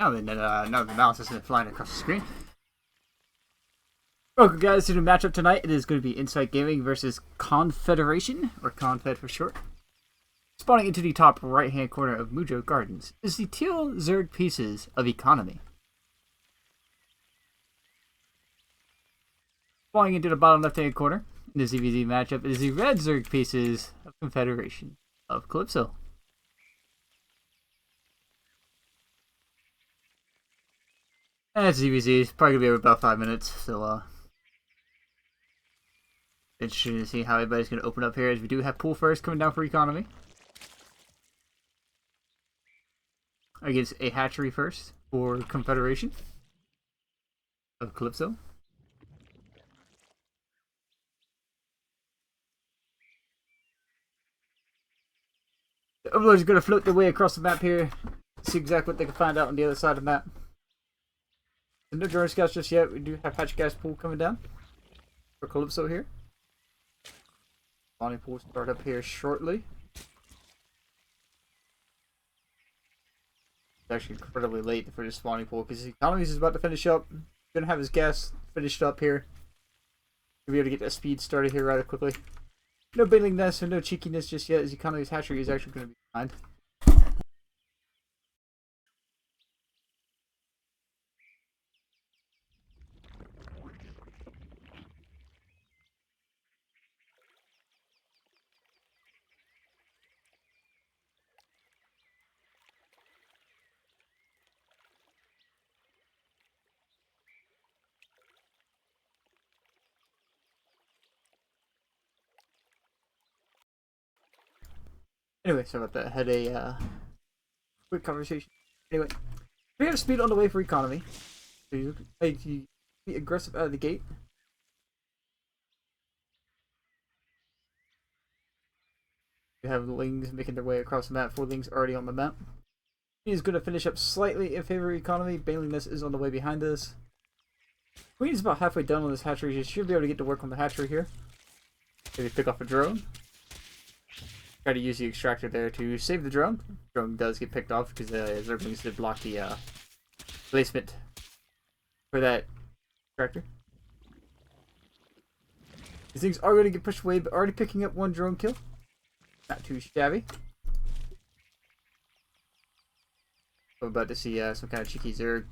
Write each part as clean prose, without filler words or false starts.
Now the mouse isn't flying across the screen. Welcome guys to the matchup tonight. It is going to be Insight Gaming versus Confederation, or Confed for short. Spawning into the top right hand corner of Mujo Gardens is the teal Zerg pieces of Economy. Spawning into the bottom left hand corner in the ZVZ matchup is the red Zerg pieces of Confederation of Calypso. And it's ZVZ, it's probably going to be about 5 minutes, so interesting to see how everybody's going to open up here, as we do have pool first coming down for Economy. Against a hatchery first for Confederation of Calypso. The Overlords are going to float their way across the map here, see exactly what they can find out on the other side of the map. No drone scouts just yet. We do have hatch gas pool coming down for Calypso here. Bonnie pool start up here shortly. It's actually incredibly late for this spawning pool because Economy's is about to finish up. Gonna have his gas finished up here. We'll be able to get that speed started here rather quickly. No bailingness or no cheekiness just yet, as Economy's hatchery is actually going to be behind. Anyway, sorry about that. I had a quick conversation. Anyway, we have speed on the way for Economy. So you be aggressive out of the gate. You have Lings making their way across the map. 4 Lings already on the map. He is going to finish up slightly in favor of Economy. Bailingness is on the way behind us. Queen is about halfway done on this hatchery. She should be able to get to work on the hatchery here. Maybe pick off a drone. Try to use the extractor there to save the drone. Drone does get picked off because Zerglings did block the placement for that extractor. These things are going to get pushed away, but already picking up 1 drone kill. Not too shabby. We're about to see some kind of cheeky Zerg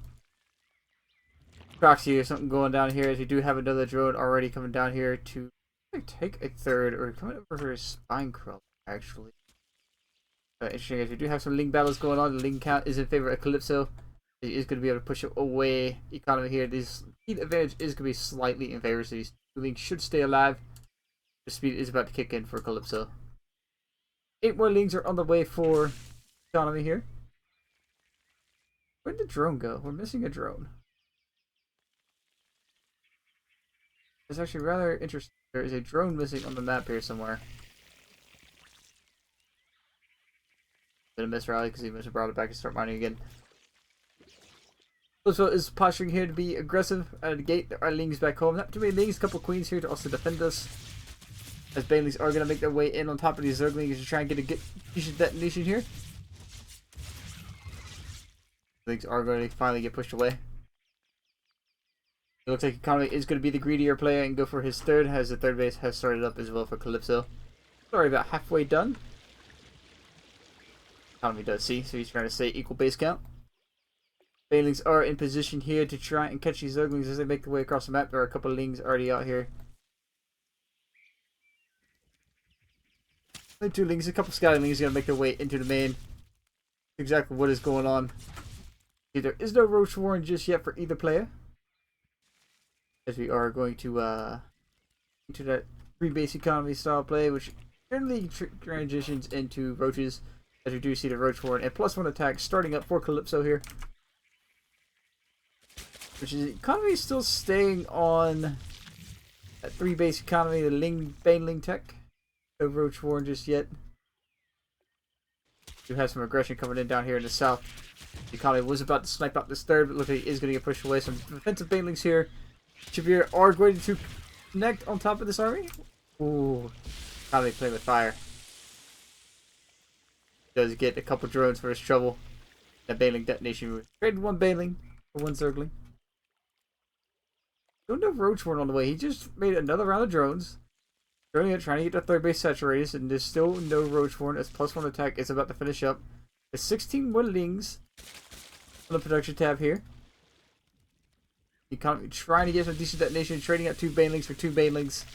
proxy or something going down here, as we do have another drone already coming down here to take a third, or coming over for a spine crawl. Actually, interesting as we do have some Ling battles going on. The Ling count is in favor of Calypso. He is going to be able to push away Economy here. This speed advantage is going to be slightly in favor, so these 2 Lings should stay alive. The speed is about to kick in for Calypso. 8 more Lings are on the way for Economy here. Where'd the drone go? We're missing a drone. It's actually rather interesting. There is a drone missing on the map here somewhere. Bit of miss rally because he must have brought it back and start mining again. Calypso is posturing here to be aggressive out of the gate. There are Lings back home. Not too many Lings, a couple Queens here to also defend us. As Banelings are going to make their way in on top of these Zerglings to try and get a decent detonation here. Lings are going to finally get pushed away. It looks like Economy is going to be the greedier player and go for his third, as the third base has started up as well for Calypso. Sorry, about halfway done. Economy does see, so he's trying to stay equal base count. Banelings are in position here to try and catch these Zerglings as they make their way across the map. There are a couple of Lings already out here. Only 2 Lings, a couple Scouting Lings are going to make their way into the main. Exactly what is going on. There is no Roach Warren just yet for either player, as we are going to into that 3 base Economy style play, which generally transitions into Roaches. As we do see the Roach Warren and +1 attack starting up for Calypso here. Which is Economy still staying on that 3 base Economy, the Baneling tech. No Roach Warren just yet. We have some aggression coming in down here in the south. Economy was about to snipe out this third, but looks like he is going to get pushed away. Some defensive Banelings here. Shabir are going to connect on top of this army. Ooh. Economy playing with fire. Does get a couple drones for his trouble. That Baneling detonation. We traded one Baneling for one Zergling. Don't know if Roachborn on the way. He just made another round of drones. Trying to get the third base saturated, and there's still no Roachborn as +1 attack is about to finish up. There's 16 more Lings on the production tab here. Economy trying to get some decent detonation, trading out 2 Banelings for 2 Banelings.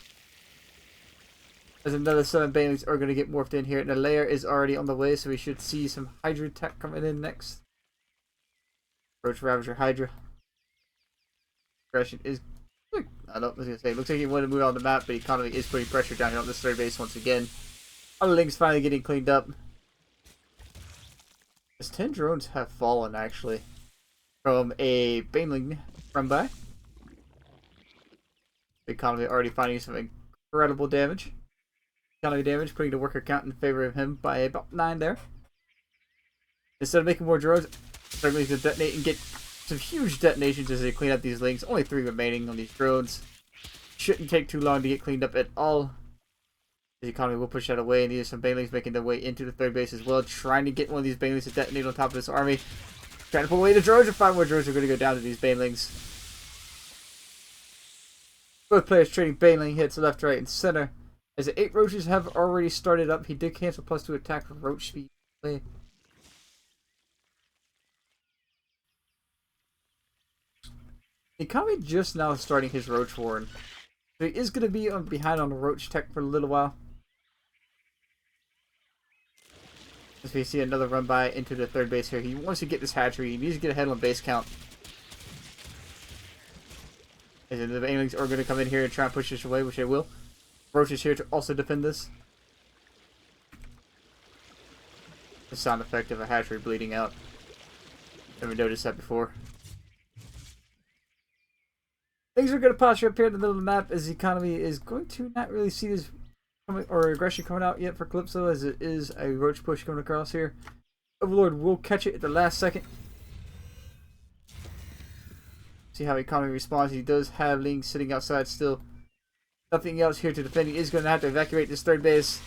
There's another 7 Banelings are going to get morphed in here, and the layer is already on the way, so we should see some Hydra tech coming in next. Roach Ravager Hydra. Aggression is... I was going to say, looks like he wanted to move on the map, but Economy is putting pressure down here on this third base once again. Other Lings finally getting cleaned up. As 10 drones have fallen, actually, from a Baneling run by. Economy already finding some incredible damage. Economy damage, putting the worker count in favor of him by about 9 there. Instead of making more drones, they're going to detonate and get some huge detonations as they clean up these Lings. Only 3 remaining on these drones. Shouldn't take too long to get cleaned up at all. The Economy will push that away, and there's some Banelings making their way into the third base as well, trying to get one of these Banelings to detonate on top of this army. Trying to pull away the drones, and 5 more drones are going to go down to these Banelings. Both players trading Baneling hits left, right, and center. As the 8 Roaches have already started up, he did cancel +2 attack for Roach speed. Economy just now starting his Roach Warren. So he is going to be behind on the Roach tech for a little while. As we see another run by into the third base here. He wants to get this hatchery. He needs to get ahead on base count. As the Banelings are going to come in here and try and push this away, which they will. Roach is here to also defend this. The sound effect of a hatchery bleeding out. Never noticed that before. Things are going to posture up here in the middle of the map as the Economy is going to not really see this coming, or aggression coming out yet for Calypso, as it is a Roach push coming across here. Overlord will catch it at the last second. See how Economy responds. He does have Ling sitting outside still. Nothing else here to defend. He is going to have to evacuate this third base.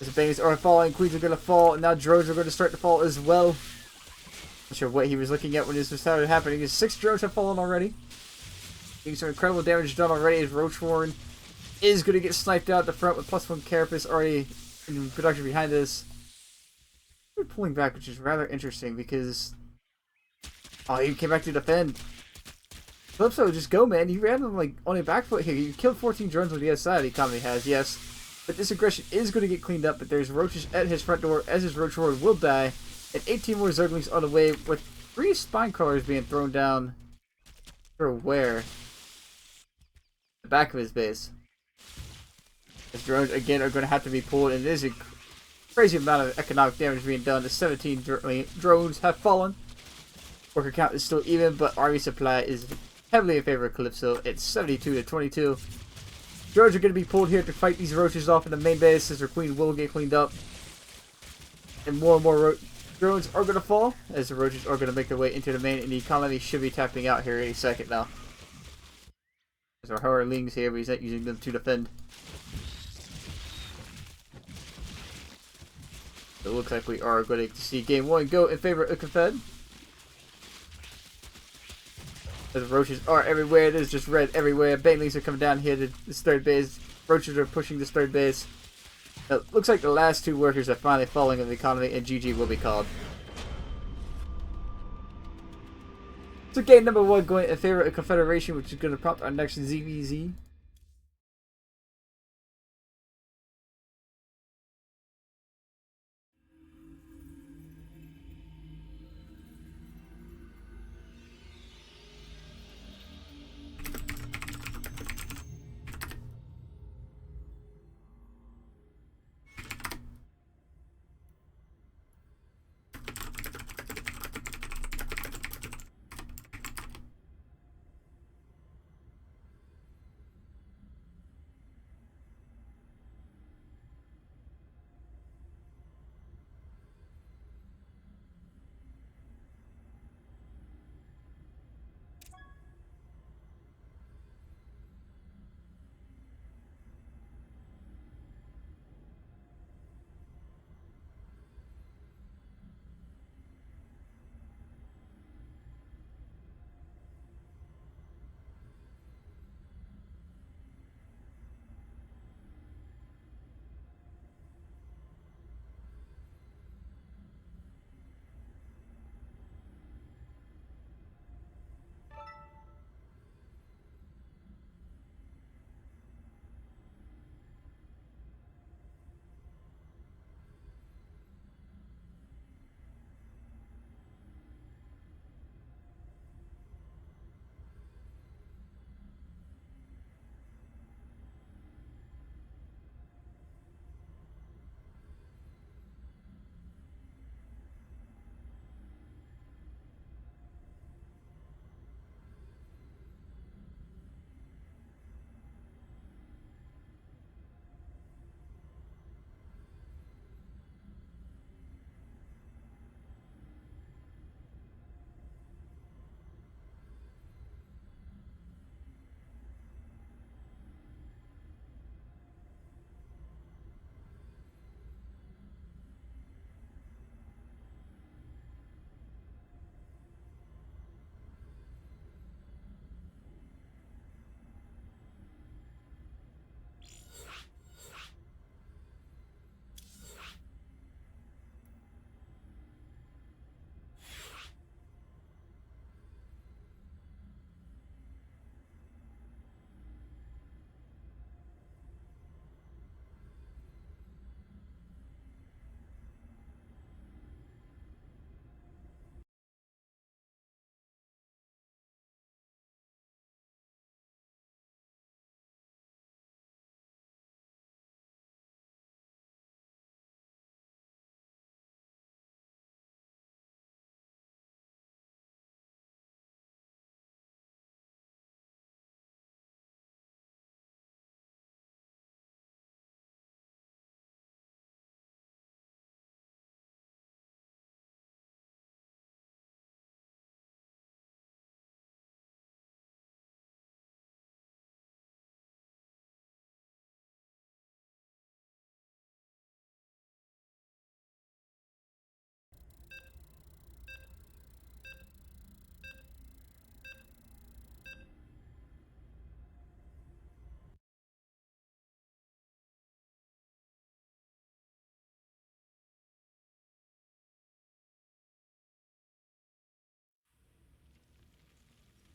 As the Bangs are falling, Queens are going to fall, and now drones are going to start to fall as well. Not sure what he was looking at when this started happening. His 6 drones have fallen already. Getting some incredible damage done already as Roach Warren is going to get sniped out the front with +1 Carapace already in production behind this. We're pulling back, which is rather interesting because... Oh, he came back to defend. Calypso, just go, man. You ran him like on a back foot here. You killed 14 drones on the other side. The Economy has, yes. But this aggression is going to get cleaned up. But there's Roaches at his front door as his Roach Warren will die. And 18 more Zerglings on the way with 3 Spine Crawlers being thrown down. For where? The back of his base. His drones again are going to have to be pulled, and there's a crazy amount of economic damage being done. The 17 drones have fallen. Worker count is still even, but army supply is heavily in favor of Calypso. It's 72 to 22. Drones are going to be pulled here to fight these Roaches off in the main base as their queen will get cleaned up. And more drones are going to fall as the Roaches are going to make their way into the main, and the Economy should be tapping out here any second now. There's our Horror Lings here, but he's not using them to defend. So it looks like we are going to see game 1 go in favor of Confed. As Roaches are everywhere, there's just red everywhere. Banelings are coming down here to this third base. Roaches are pushing this third base. It looks like the last 2 workers are finally falling in the Economy, and GG will be called. So game number 1 going in favor of Confederation, which is going to prompt our next ZVZ.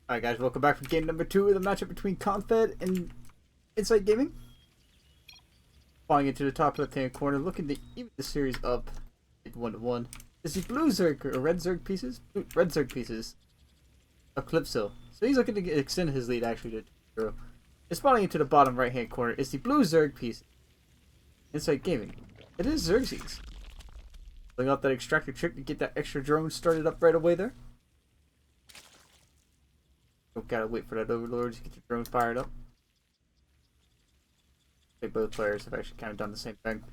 Alright guys, welcome back for game number 2 of the matchup between Confed and Insight Gaming. Falling into the top left hand corner, looking to even the series up 1-1. Is the blue Zerg or red Zerg pieces? Red Zerg pieces of Calypso. So he's looking to extend his lead actually to 2-0. And spawning into the bottom right hand corner is the blue Zerg piece. Insight Gaming. It is Xerxes. Pulling out that extractor trick to get that extra drone started up right away there. Don't gotta wait for that overlord to get your drone fired up. I think both players have actually kind of done the same thing.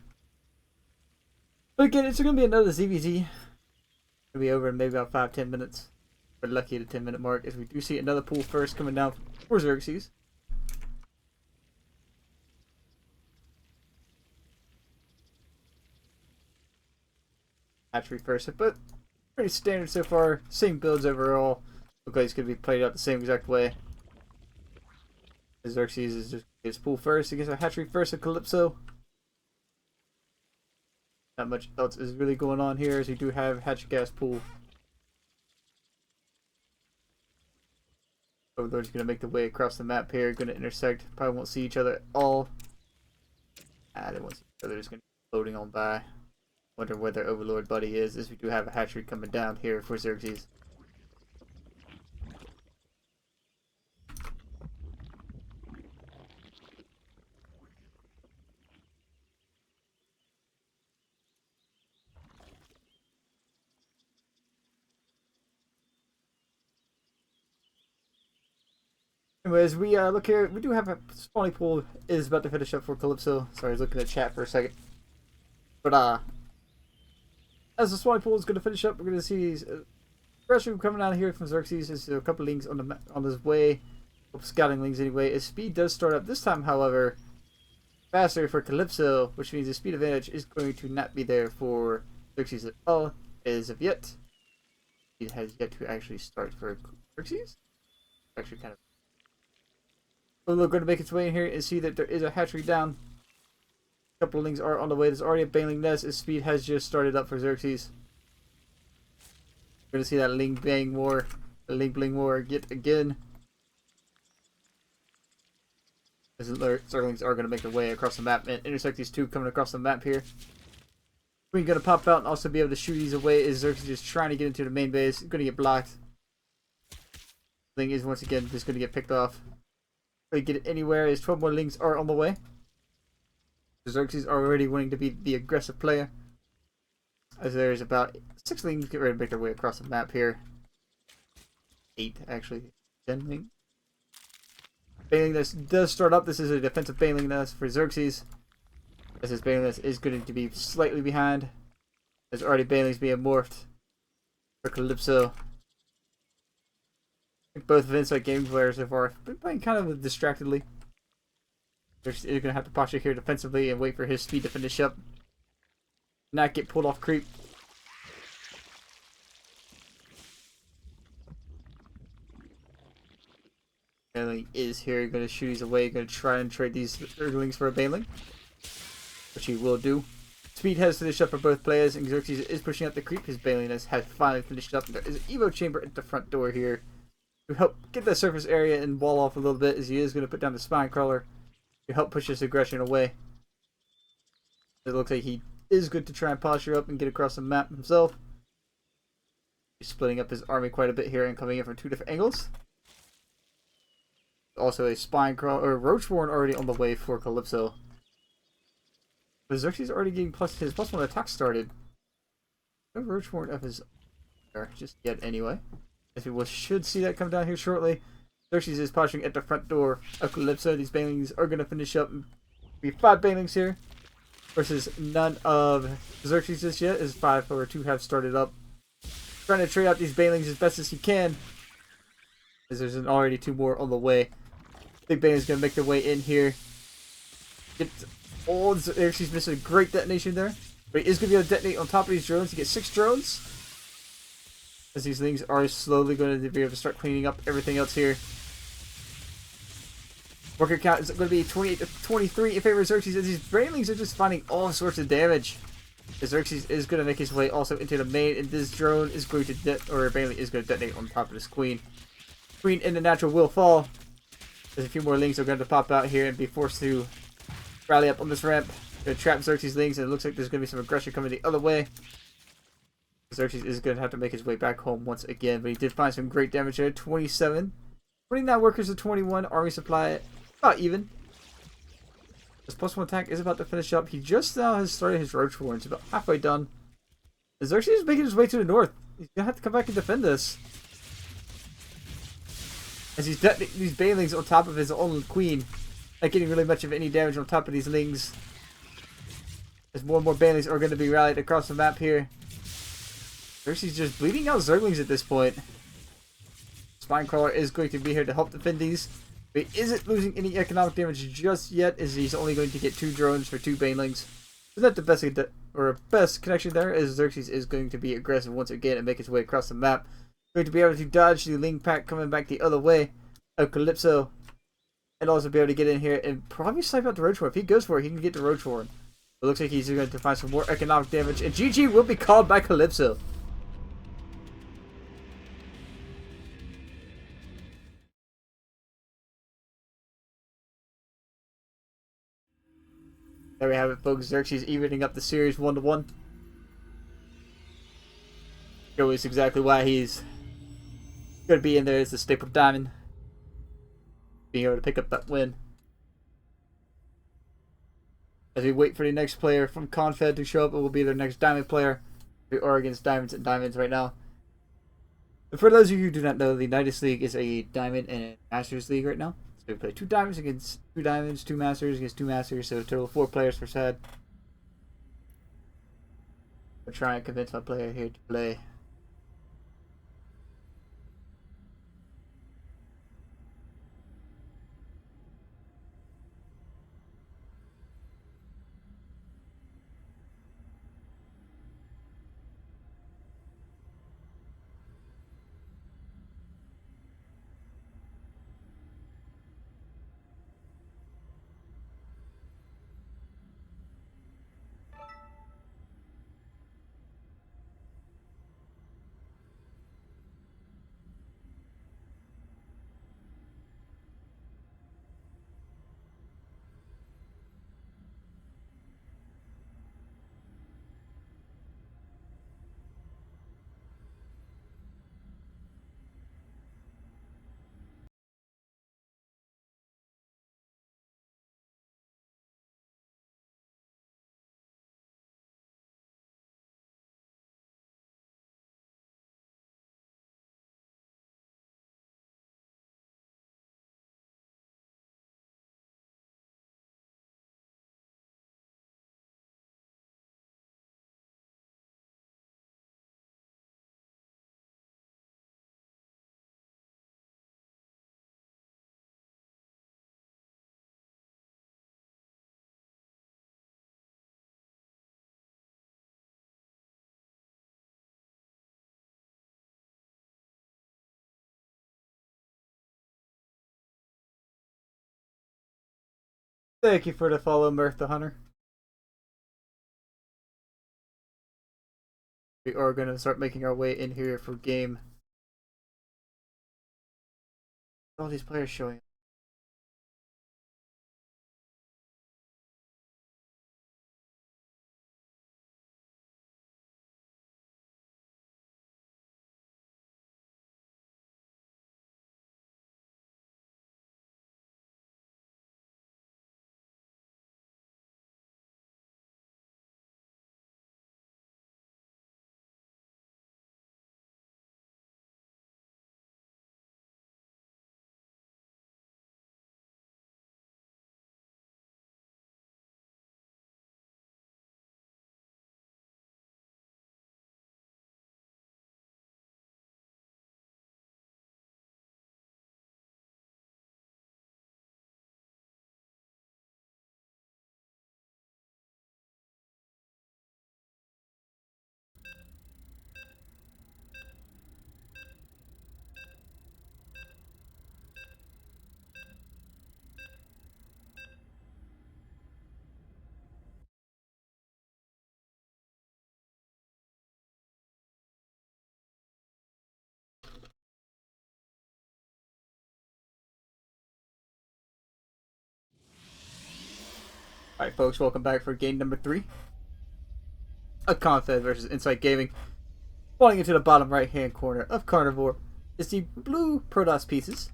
But again, it's going to be another ZVZ. It'll be over in maybe about 5-10 minutes. We're lucky at the 10-minute mark as we do see another pool first coming down for Xerxes. Hatchery first, but pretty standard so far. Same builds overall. Look like it's going to be played out the same exact way. Xerxes is just his pool first against a hatchery first of Calypso. Not much else is really going on here as we do have hatch gas pool. Overlord's going to make the way across the map here. Going to intersect. Probably won't see each other at all. They won't see each other. Just going to be floating on by. Wonder where their Overlord buddy is as we do have a hatchery coming down here for Xerxes. Anyways, we look here. We do have a spawning pool is about to finish up for Calypso. Sorry, I was looking at chat for a second. But as the spawning pool is going to finish up, we're going to see pressure coming out here from Xerxes. There's a couple of lings on his way, scouting lings anyway. His speed does start up this time, however, faster for Calypso, which means the speed advantage is going to not be there for Xerxes at all as of yet. It has yet to actually start for Xerxes. Actually, kind of. We're going to make its way in here and see that there is a hatchery down. A couple of lings are on the way. There's already a baneling nest. His speed has just started up for Xerxes. We're going to see that ling bang war, the ling bling war yet again. As the Zerglings are going to make their way across the map and intersect these two coming across the map here. We're going to pop out and also be able to shoot these away as Xerxes is trying to get into the main base. Going to get blocked. Ling is once again just going to get picked off. Get it anywhere as 12 more lings are on the way. Xerxes are already wanting to be the aggressive player. As there's about 6 lings get ready to make their way across the map here. 8 actually. 10 lings. Baneling Nest does start up. This is a defensive Baneling Nest for Xerxes. As his Baneling Nest is going to be slightly behind. There's already Banelings being morphed for Calypso. Both of Insight Gaming players so far have been playing kind of distractedly. They're going to have to posture here defensively and wait for his speed to finish up. Not get pulled off creep. Baneling is here, going to shoot these away, going to try and trade these Zerglings for a Baneling. Which he will do. Speed has finished up for both players, and Xerxes is pushing out the creep. His Baneling has finally finished up. There is an Evo chamber at the front door here to help get that surface area and wall off a little bit, as he is going to put down the spine crawler to help push this aggression away. It looks like he is good to try and posture up and get across the map himself. He's splitting up his army quite a bit here and coming in from 2 different angles. Also a spine crawler or roachborn already on the way for Calypso. But Xerxes already getting his +1 attack started. No roachborn of his just yet anyway. If we should see that come down here shortly. Xerxes is posturing at the front door of Calypso. These banelings are going to finish up. We have 5 banelings here versus none of Xerxes just yet, as 5 or 2 have started up. Trying to trade out these banelings as best as he can, as there's already 2 more on the way. Big banelings going to make their way in here. Xerxes missed a great detonation there, but he is going to be able to detonate on top of these drones to get 6 drones. As these things are slowly going to be able to start cleaning up everything else here. Worker count is going to be 28 to 23 in favor of Xerxes, as these Brainlings are just finding all sorts of damage. Xerxes is going to make his way also into the main, and this drone is going to Brainling is going to detonate on top of this queen. Queen in the natural will fall. There's a few more lings that are going to pop out here and be forced to rally up on this ramp. Gonna trap Xerxes' lings, and it looks like there's going to be some aggression coming the other way. Xerxes is going to have to make his way back home once again, but he did find some great damage there. 27. 29 workers to 21. Army supply about even. His +1 attack is about to finish up. He just now has started his Roach War. It's about halfway done. Xerxes is making his way to the north. He's going to have to come back and defend this. As he's these banelings on top of his own queen. Not getting really much of any damage on top of these lings. As more and more banelings are going to be rallied across the map here. Xerxes just bleeding out Zerglings at this point. Spinecrawler is going to be here to help defend these. But he isn't losing any economic damage just yet, as he's only going to get 2 drones for 2 banelings. Isn't that the best connection there? As Xerxes is going to be aggressive once again and make his way across the map. Going to be able to dodge the Ling pack coming back the other way of Calypso. And also be able to get in here and probably snipe out the Roach Horn. If he goes for it, he can get the Roach Horn. It looks like he's going to find some more economic damage. And GG will be called by Calypso. There we have it, folks. Xerxes evening up the series 1-1. Shows exactly why he's going to be in there as the staple diamond. Being able to pick up that win. As we wait for the next player from Confed to show up, it will be their next diamond player. We are against diamonds and diamonds right now. And for those of you who do not know, the Nydus League is a diamond and a masters league right now. So we play 2 diamonds against 2 diamonds, 2 masters against 2 masters, so a total of 4 players per side. I'll try and convince my player here to play. Thank you for the follow, Mirth the Hunter. We are going to start making our way in here for game. All these players showing up. Alright folks, welcome back for game number 3 of Confed versus Insight Gaming. Falling into the bottom right hand corner of Carnivore is the blue Protoss pieces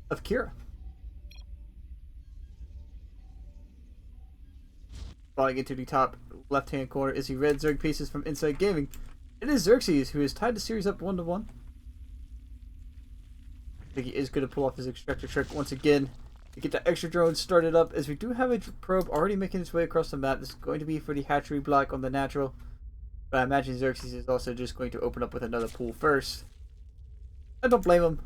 of Kira. Falling into the top left hand corner is the red Zerg pieces from Insight Gaming. It is Xerxes who has tied the series up 1-1. I think he is going to pull off his extractor trick once again to get the extra drone started up, as we do have a probe already making its way across the map. This is going to be for the hatchery block on the natural, but I imagine Xerxes is also just going to open up with another pool first. I don't blame him.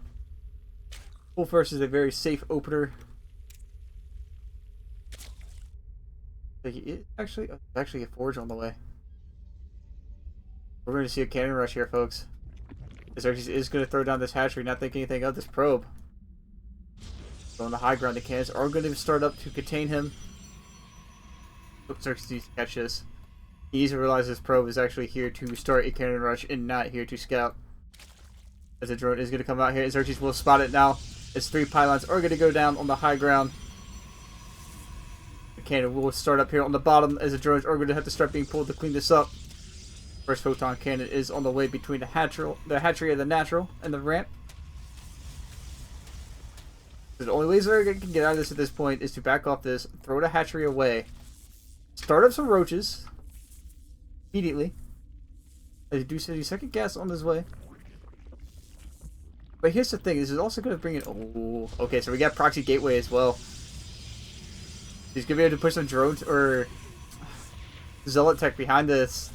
Pool first is a very safe opener. Actually a forge on the way. We're going to see a cannon rush here, folks. Xerxes is going to throw down this hatchery, not thinking anything of this probe. So on the high ground, the cannons are going to start up to contain him. Oops, Xerxes needs to catch this. He needs to realize this probe is actually here to start a cannon rush and not here to scout. As the drone is going to come out here, Xerxes will spot it now. His 3 pylons are going to go down on the high ground. The cannon will start up here on the bottom, as the drones are going to have to start being pulled to clean this up. First photon cannon is on the way between the hatchery of the natural and the ramp. The only way Zerg can get out of this at this point is to back off this, throw the hatchery away, start up some roaches immediately. As you do see second gas on his way. But here's the thing, this is also going to bring in... Oh, okay, so we got proxy gateway as well. He's going to be able to push some drones or zealot tech behind this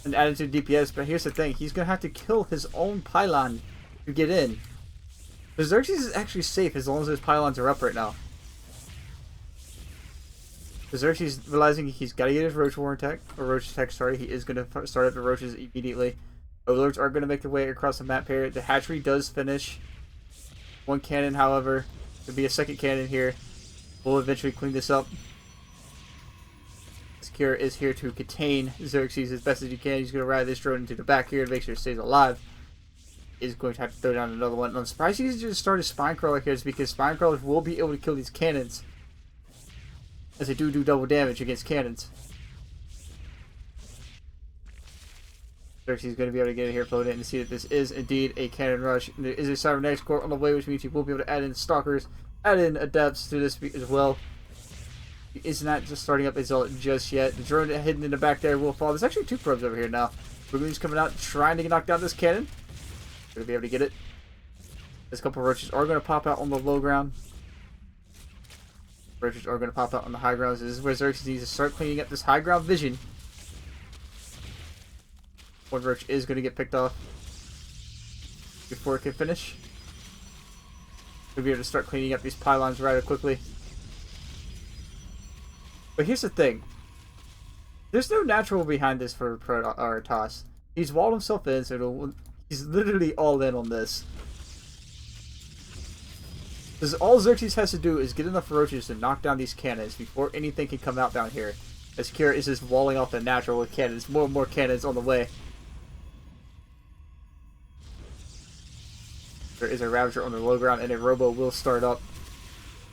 and add it to DPS. But here's the thing, he's going to have to kill his own pylon to get in. The Xerxes is actually safe as long as his pylons are up right now. The Xerxes realizing he's got to get his roach warren tech, or roach tech, sorry, he is going to start up the roaches immediately. Overlords are going to make their way across the map here. The hatchery does finish. One cannon, however, there'll be a second cannon here. We'll eventually clean this up. Kira is here to contain Xerxes as best as you can. He's going to ride this drone into the back here to make sure it stays alive. Is going to have to throw down another one. I'm surprised he just started Spine Crawler here, is because Spine Crawlers will be able to kill these cannons, as they do double damage against cannons. Xerxes is going to be able to get in here, float in, and see that this is indeed a cannon rush. And there is a Cybernetics Core on the way, which means you will be able to add in Stalkers, add in Adepts to this as well. He is not just starting up a Zealot just yet. The drone hidden in the back there will fall. There's actually 2 probes over here now. Boogie's coming out, trying to knock down this cannon. Going to be able to get it. This couple of roaches are going to pop out on the low ground. Roaches are going to pop out on the high ground. So this is where Xerxes needs to start cleaning up this high ground vision. One roach is going to get picked off before it can finish. We'll be able to start cleaning up these pylons rather quickly. But here's the thing. There's no natural behind this for Protoss. He's walled himself in, so he's literally all in on this. Because all Xerxes has to do is get enough roaches to knock down these cannons before anything can come out down here. As Kira is just walling off the natural with cannons. More and more cannons on the way. There is a Ravager on the low ground, and a Robo will start up.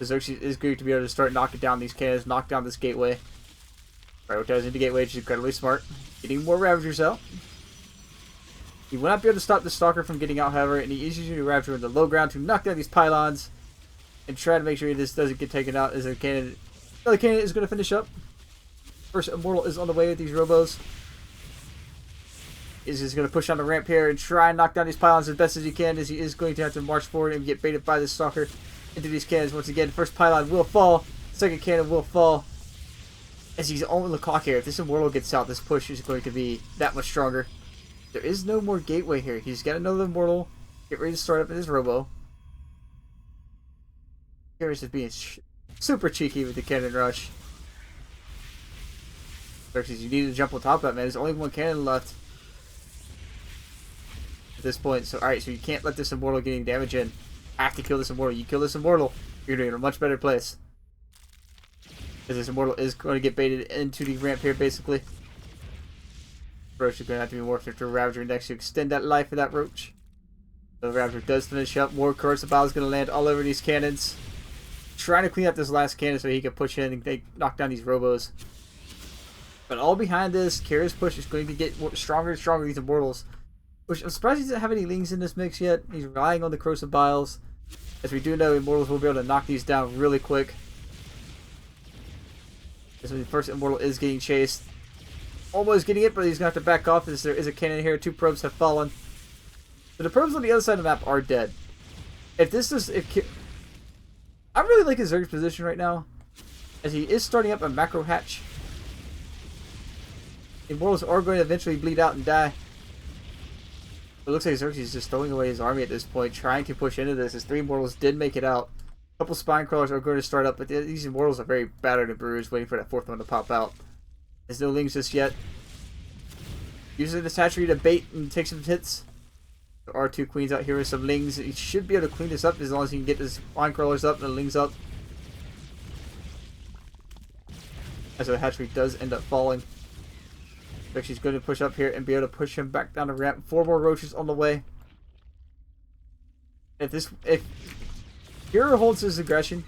Xerxes is going to be able to start knocking down these cannons, knock down this gateway. Prioritize into gateway, which is incredibly smart. Getting more Ravagers out. He will not be able to stop the Stalker from getting out, however, and he is using a Ravager in the low ground to knock down these pylons and try to make sure this doesn't get taken out as a cannon. Another cannon is going to finish up. First Immortal is on the way with these Robos. Is just going to push on the ramp here and try and knock down these pylons as best as he can, as he is going to have to march forward and get baited by this Stalker into these cannons once again. First pylon will fall. Second cannon will fall. As he's on the clock here. If this Immortal gets out, this push is going to be that much stronger. There is no more gateway here. He's got another Immortal. Get ready to start up in his Robo. Here's just being super cheeky with the cannon rush. Xerxes, you need to jump on top of that, man. There's only one cannon left at this point. So, alright, so you can't let this Immortal get any damage in. Have to kill this Immortal. You kill this Immortal, you're doing in a much better place. Because this Immortal is going to get baited into the ramp here, basically. Roach is going to have to be morphed into a Ravager next to extend that life of that Roach. So the Ravager does finish up. More Corrosive Bile is going to land all over these cannons. trying to clean up this last cannon so he can push in and they knock down these robos. But all behind this, Kira's push is going to get stronger and stronger, these Immortals. Which I'm surprised he doesn't have any Lings in this mix yet. He's relying on the Corrosive Biles. As we do know, Immortals will be able to knock these down really quick. This the first Immortal is getting chased. Almost getting it, but he's going to have to back off as there is a cannon here. 2 probes have fallen. But the probes on the other side of the map are dead. If this is... I really like his Zerg's position right now, as he is starting up a macro hatch. The Immortals are going to eventually bleed out and die. It looks like Xerxes is just throwing away his army at this point, trying to push into this, as 3 Immortals did make it out. A couple Spine Crawlers are going to start up, but these Immortals are very battered and bruised, waiting for that 4th one to pop out. There's no Lings just yet. Using this hatchery to bait and take some hits. There are 2 Queens out here with some Lings. He should be able to clean this up as long as he can get his Spine Crawlers up and the Lings up. As the hatchery does end up falling. She's going to push up here and be able to push him back down the ramp. 4 more roaches on the way. If Kira holds his aggression,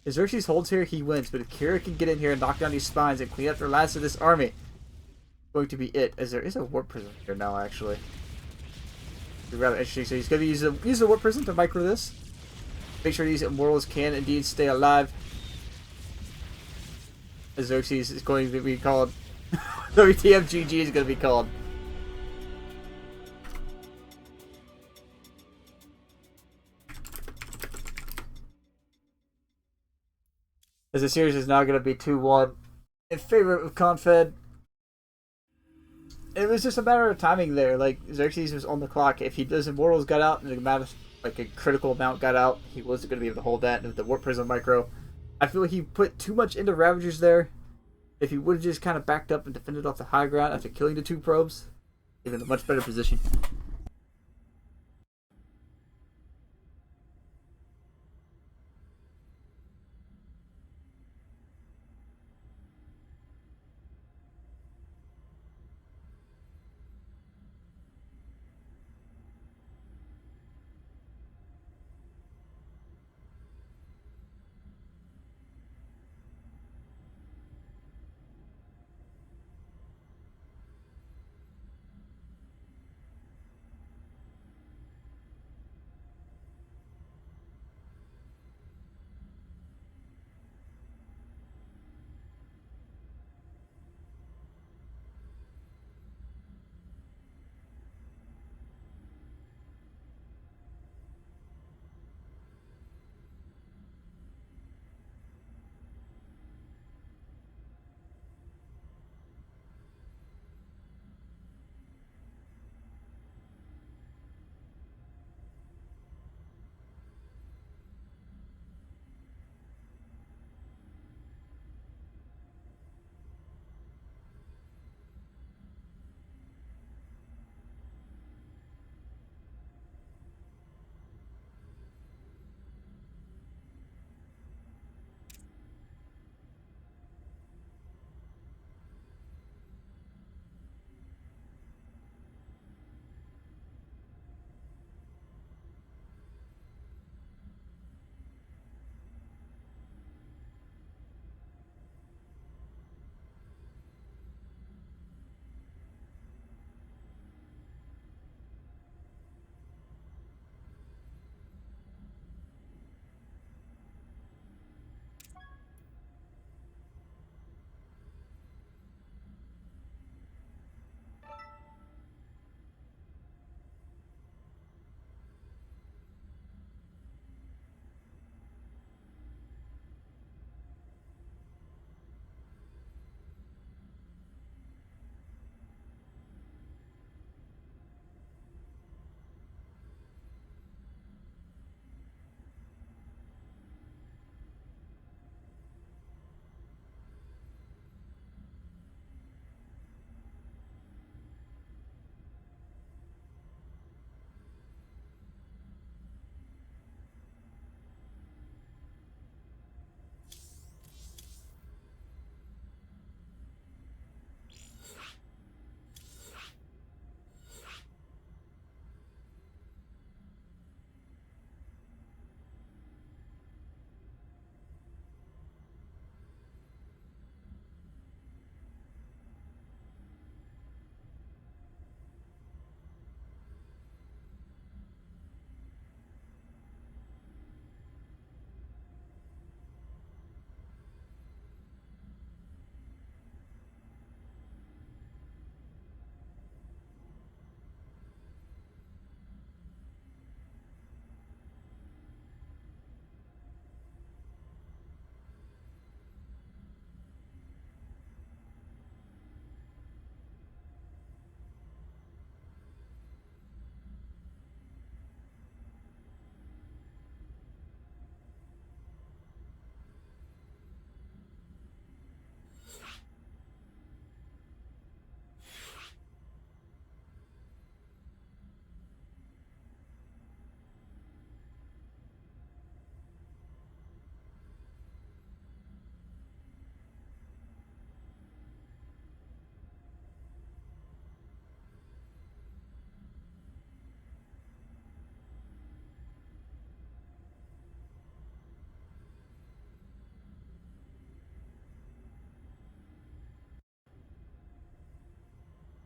if Xerxes holds here, he wins. But if Kira can get in here and knock down these spines and clean up the last of this army, it's going to be it. As there is a warp prism here now, actually. It's rather interesting. So he's going to use the warp prism to micro this. Make sure these Immortals can indeed stay alive. As Xerxes is going to be called. WTFGG is going to be called. As the series is now going to be 2-1 in favor of Confed. It was just a matter of timing there. Like, Xerxes was on the clock. If those Immortals got out and the amount of, like, a critical amount got out, he wasn't going to be able to hold that. And with the Warp Prism Micro, I feel like he put too much into Ravagers there. If he would have just kind of backed up and defended off the high ground after killing the 2 probes, he's in a much better position.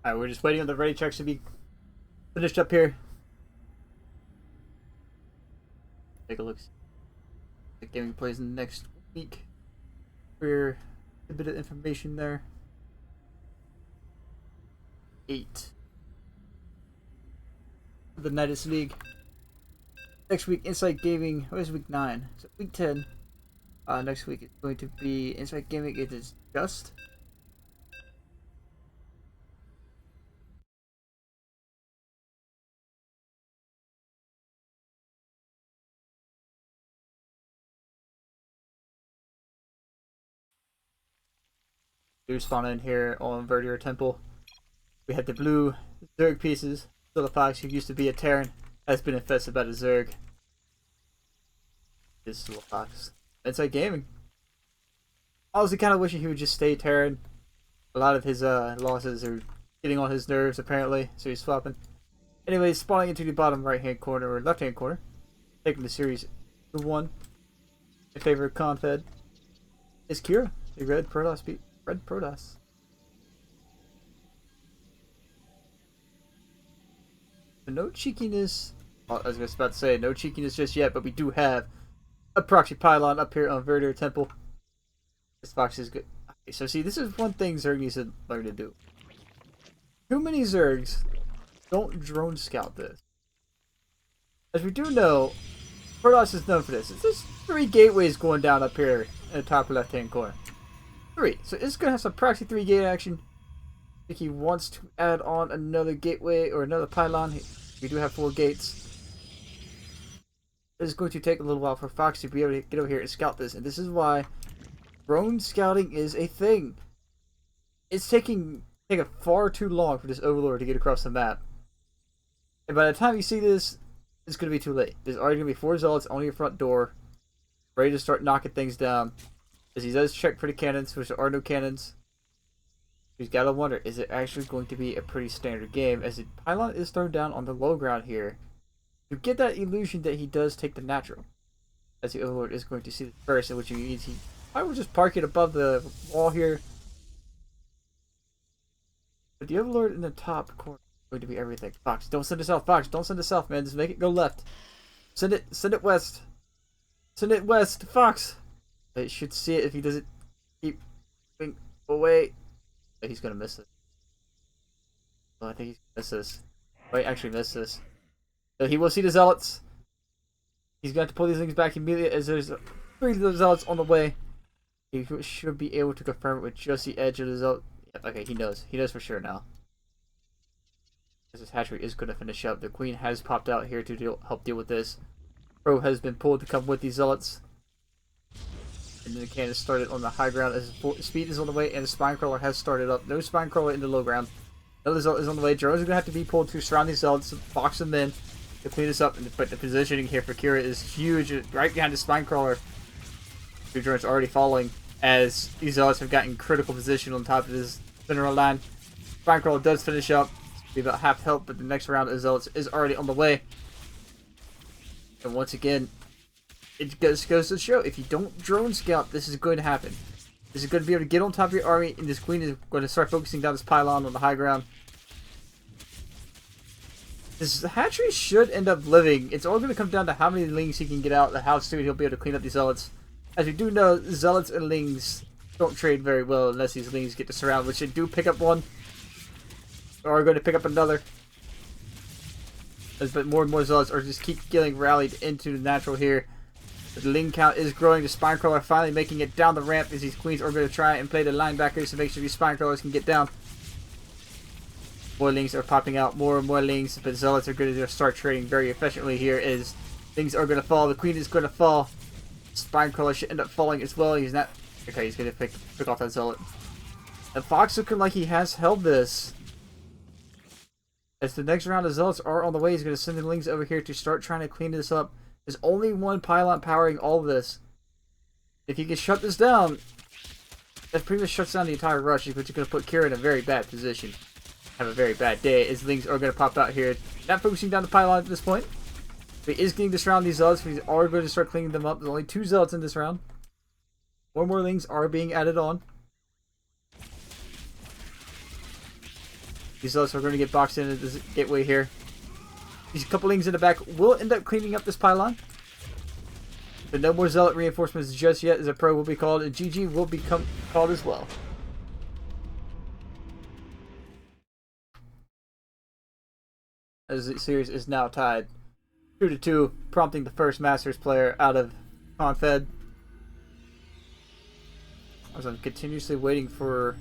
Alright, we're just waiting on the ready checks to be finished up here. Take a look. The gaming plays next week. For a bit of information there. 8. The Nydus League. Next week, Insight Gaming. What is week 9? So week 10. Next week it's going to be Insight Gaming. It is just. We spawn in here on Verdure Temple. We had the blue Zerg pieces. Still a fox who used to be a Terran has been infested by the Zerg. This is little fox. Insight Gaming. I was kind of wishing he would just stay Terran. A lot of his losses are getting on his nerves apparently, so he's swapping. Anyways, spawning into the bottom right hand corner or left hand corner, taking the series to 1 in favor of Confed is Kira, the red Protoss. Red Protoss. No cheekiness. Well, I was just about to say no cheekiness just yet, but we do have a proxy pylon up here on Verdure Temple. This fox is good. Okay, so see, this is one thing Zerg needs to learn to do. Too many Zergs don't drone scout this. As we do know, Protoss is known for this. There's 3 gateways going down up here in the top left hand corner. 3. So it's going to have some proxy 3 gate action. I think he wants to add on another gateway or another pylon. We do have 4 gates. It's going to take a little while for Fox to be able to get over here and scout this. And this is why drone scouting is a thing. It's taking far too long for this Overlord to get across the map. And by the time you see this, it's going to be too late. There's already going to be 4 zealots on your front door, ready to start knocking things down. As he does check for the cannons, which there are no cannons. He's got to wonder, is it actually going to be a pretty standard game? As the pylon is thrown down on the low ground here, you get that illusion that he does take the natural. As the Overlord is going to see this first, in which he I will just park it above the wall here. But the Overlord in the top corner is going to be everything. Fox, don't send it south. Fox, don't send it south, man. Just make it go left. Send it west. Send it west. Fox. It should see it if he doesn't keep moving away. But he's going to miss it. Oh, I think he's going to miss this. Wait, actually miss this. So he will see the Zealots. He's going to pull these things back immediately as there's 3 of the Zealots on the way. He should be able to confirm it with just the edge of the Zealot. Yeah, okay, he knows. He knows for sure now. This hatchery is going to finish up. The Queen has popped out here to help deal with this. Pro has been pulled to come with these Zealots. And then the cannon started on the high ground as speed is on the way and the spine crawler has started up. No spine crawler in the low ground. Another Zealot is on the way. Drones are going to have to be pulled to surround these Zealots, box them in to clean this up. But the positioning here for Kira is huge. Right behind the spine crawler. 2 drones already falling as these Zealots have gotten critical position on top of this mineral line. Spine crawler does finish up. Be about half health, but the next round of Zealots is already on the way. And once again, it goes to show, if you don't drone scout, this is going to happen. This is going to be able to get on top of your army, and this Queen is going to start focusing down this pylon on the high ground. This hatchery should end up living. It's all going to come down to how many lings he can get out, and how soon he'll be able to clean up these Zealots. As we do know, Zealots and lings don't trade very well unless these lings get to surround, which they do pick up one. Or are going to pick up another. But more and more Zealots are just keep getting rallied into the natural here. The ling count is growing. The spine crawler finally making it down the ramp as these Queens are going to try and play the linebackers to make sure these spine crawlers can get down. More lings are popping out. More and more lings. But Zealots are going to start trading very efficiently here as things are going to fall. The Queen is going to fall. Spine crawler should end up falling as well. He's not... Okay, he's going to pick off that Zealot. And Fox looking like he has held this. As the next round of Zealots are on the way, he's going to send the lings over here to start trying to clean this up. There's only one pylon powering all of this. If you can shut this down, that pretty much shuts down the entire rush, which is going to put Kira in a very bad position. Have a very bad day, as lings are going to pop out here. Not focusing down the pylon at this point. But he is getting this round, these Zealots, but he's already going to start cleaning them up. There's only 2 Zealots in this round. 4 more lings are being added on. These zealots are going to get boxed into this gateway here. These couplings in the back will end up cleaning up this pylon. But no more zealot reinforcements just yet, as a pro will be called, and GG will become called as well. As the series is now tied 2-2, prompting the first Masters player out of Confed. As I'm continuously waiting for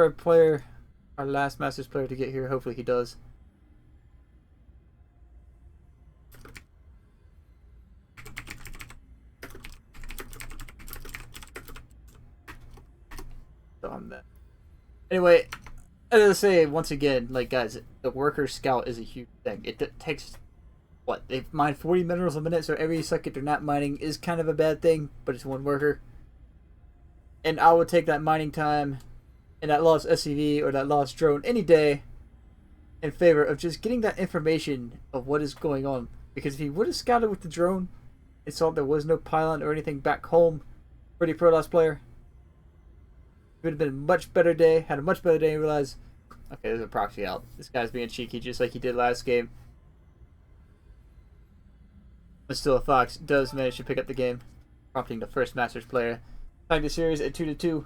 a player, our last Masters player, to get here. Hopefully he does. So on that. Anyway, as I say once again, like guys, the worker scout is a huge thing. It takes what, they mine 40 minerals a minute, so every second they're not mining is kind of a bad thing, but it's one worker. And I would take that mining time and that lost SCV or that lost drone any day in favor of just getting that information of what is going on. Because if he would have scouted with the drone and saw there was no pylon or anything back home for the Protoss player, it would have been a much better day, had a much better day, and realized, okay, there's a proxy out. This guy's being cheeky just like he did last game. But still, Fox does manage to pick up the game, prompting the first Masters player. Tying the series at 2-2.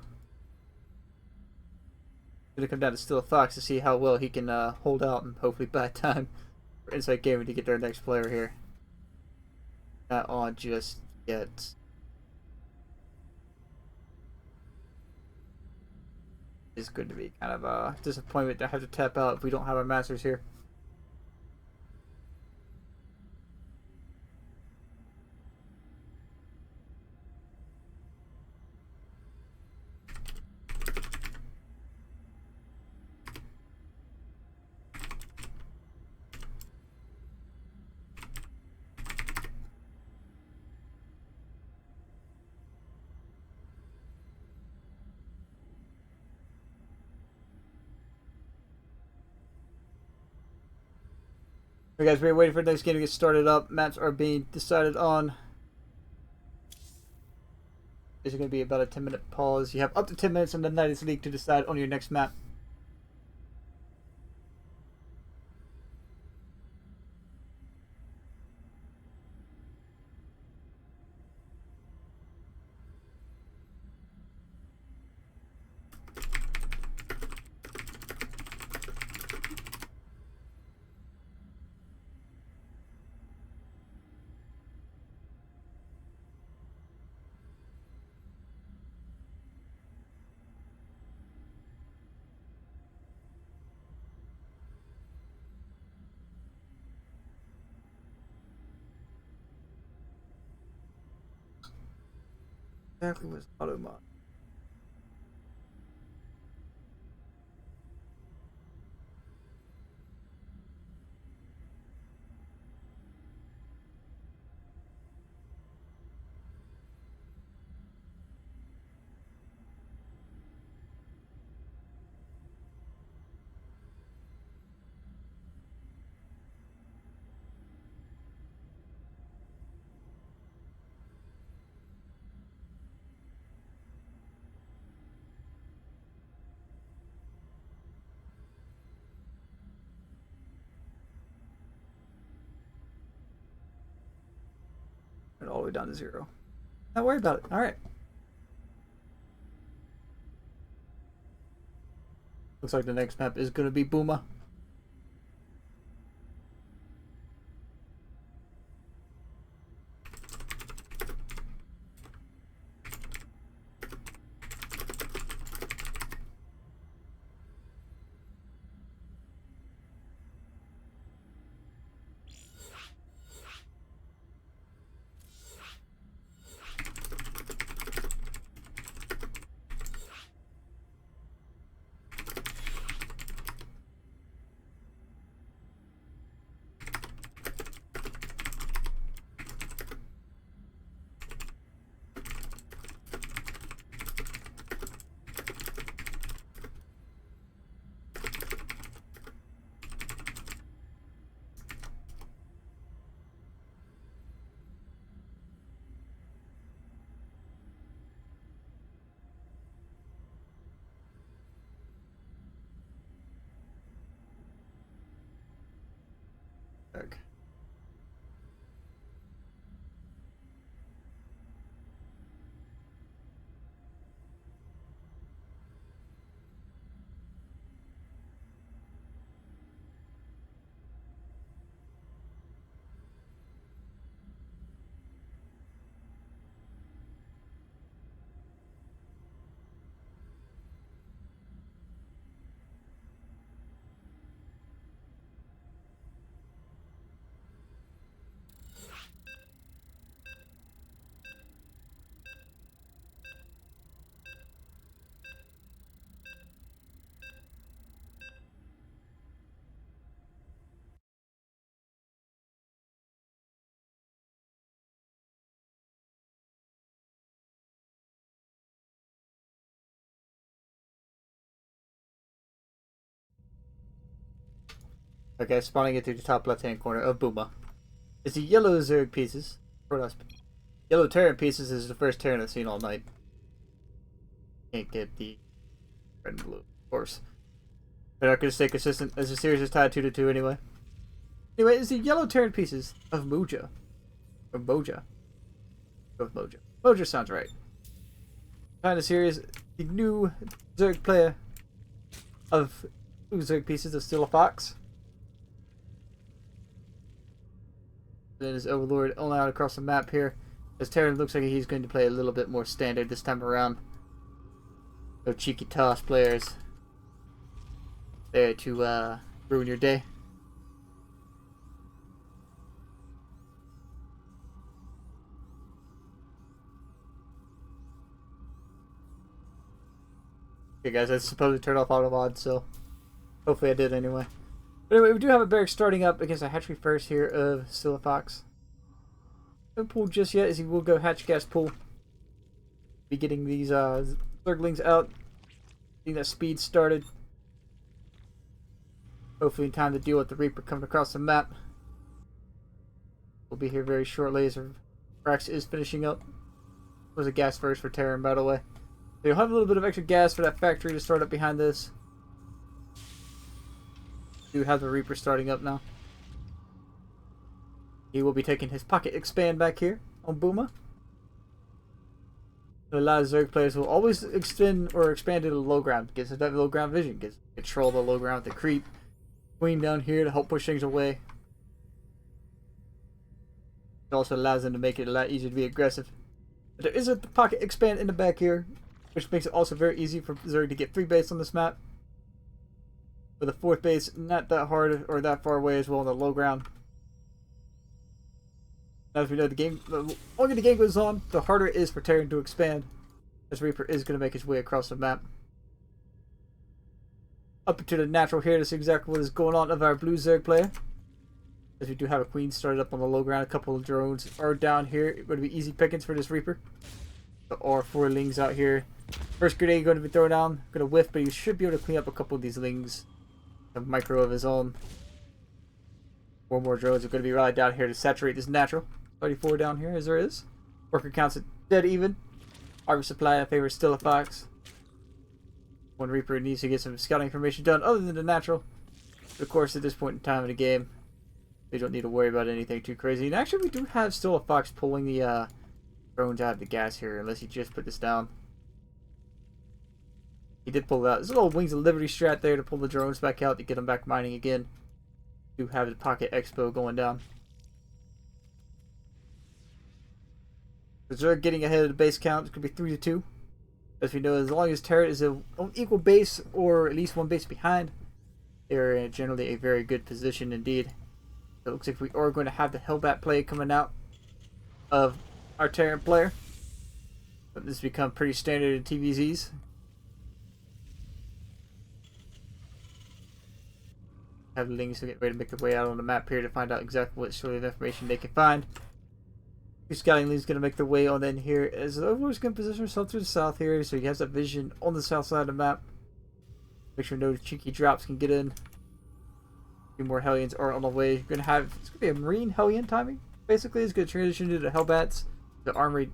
Gonna come down to Still Fox to see how well he can hold out and hopefully buy time for Insight Gaming to get their next player here. Not on just yet. It's going to be kind of a disappointment to have to tap out if we don't have our Masters here. Alright guys, we're waiting for the next game to get started up. Maps are being decided on. This is going to be about a 10-minute pause. You have up to 10 minutes in the Nydus League to decide on your next map. Exactly was auto mod. And all the way down to 0. Not worry about it. Alright. Looks like the next map is going to be Booma. Okay, spawning it to the top left-hand corner of Booma. It's the yellow Zerg pieces. Or that's yellow Terran pieces is the first Terran I've seen all night. Can't get the red and blue, of course. They're not going to stay consistent as the series is tied 2-2 anyway. Anyway, it's the yellow Terran pieces of Moja. Or Moja. Go with Moja. Moja sounds right. Behind the series, the new Zerg player of blue Zerg pieces of Still a Fox. Then his Overlord all out across the map here. As Terran looks like he's going to play a little bit more standard this time around. No cheeky toss players there to ruin your day. Okay guys, I supposed to turn off auto mod, so hopefully I did anyway. But anyway, we do have a barrack starting up against a hatchery first here of Still a Fox. Don't pull just yet, as he will go hatch gas pull. Be getting these Zerglings out, getting that speed started. Hopefully in time to deal with the Reaper coming across the map. We'll be here very shortly as Rax is finishing up. It was a gas first for Terran, by the way. So you'll have a little bit of extra gas for that factory to start up behind this. We do have the Reaper starting up now. He will be taking his pocket expand back here on Booma. A lot of Zerg players will always extend or expand into the low ground. Gives us that low ground vision. Gives control of the low ground with the creep. Queen down here to help push things away. It also allows them to make it a lot easier to be aggressive. But there is a pocket expand in the back here, which makes it also very easy for Zerg to get 3 base on this map. With a 4th base not that hard or that far away as well on the low ground. As we know, the longer the game goes on, the harder it is for Terran to expand. As Reaper is going to make his way across the map. Up into the natural here to see exactly what is going on of our blue Zerg player. As we do have a Queen started up on the low ground. A couple of drones are down here. It's going to be easy pickings for this Reaper. There are 4 lings out here. First grenade going to be thrown down. Going to whiff, but he should be able to clean up a couple of these lings. A micro of his own. 4 more drones are going to be rallied down here to saturate this natural. 34 down here as there is. Worker counts at dead even. Harvest supply in favor Still a Fox. One Reaper needs to get some scouting information done other than the natural. But of course, at this point in time in the game, we don't need to worry about anything too crazy. And actually, we do have Still a Fox pulling the drones out of the gas here, unless he just put this down. He did pull it out. There's a little Wings of Liberty strat there to pull the drones back out to get them back mining again. We do have the Pocket Expo going down. Zerg getting ahead of the base count. It could be 3-2. As we know, as long as Terran is on equal base or at least 1 base behind, they're in generally a very good position indeed. So it looks like we are going to have the Hellbat play coming out of our Terran player. But this has become pretty standard in TVZs. Have the Lings to get ready to make their way out on the map here to find out exactly what sort of information they can find. 2 scouting leads going to make their way on in here as the Overlord's going to position himself to the south here, so he has that vision on the south side of the map. Make sure no cheeky drops can get in. A few more Hellions are on the way. It's going to be a Marine Hellion timing. Basically, it's going to transition to the Hellbats. The armory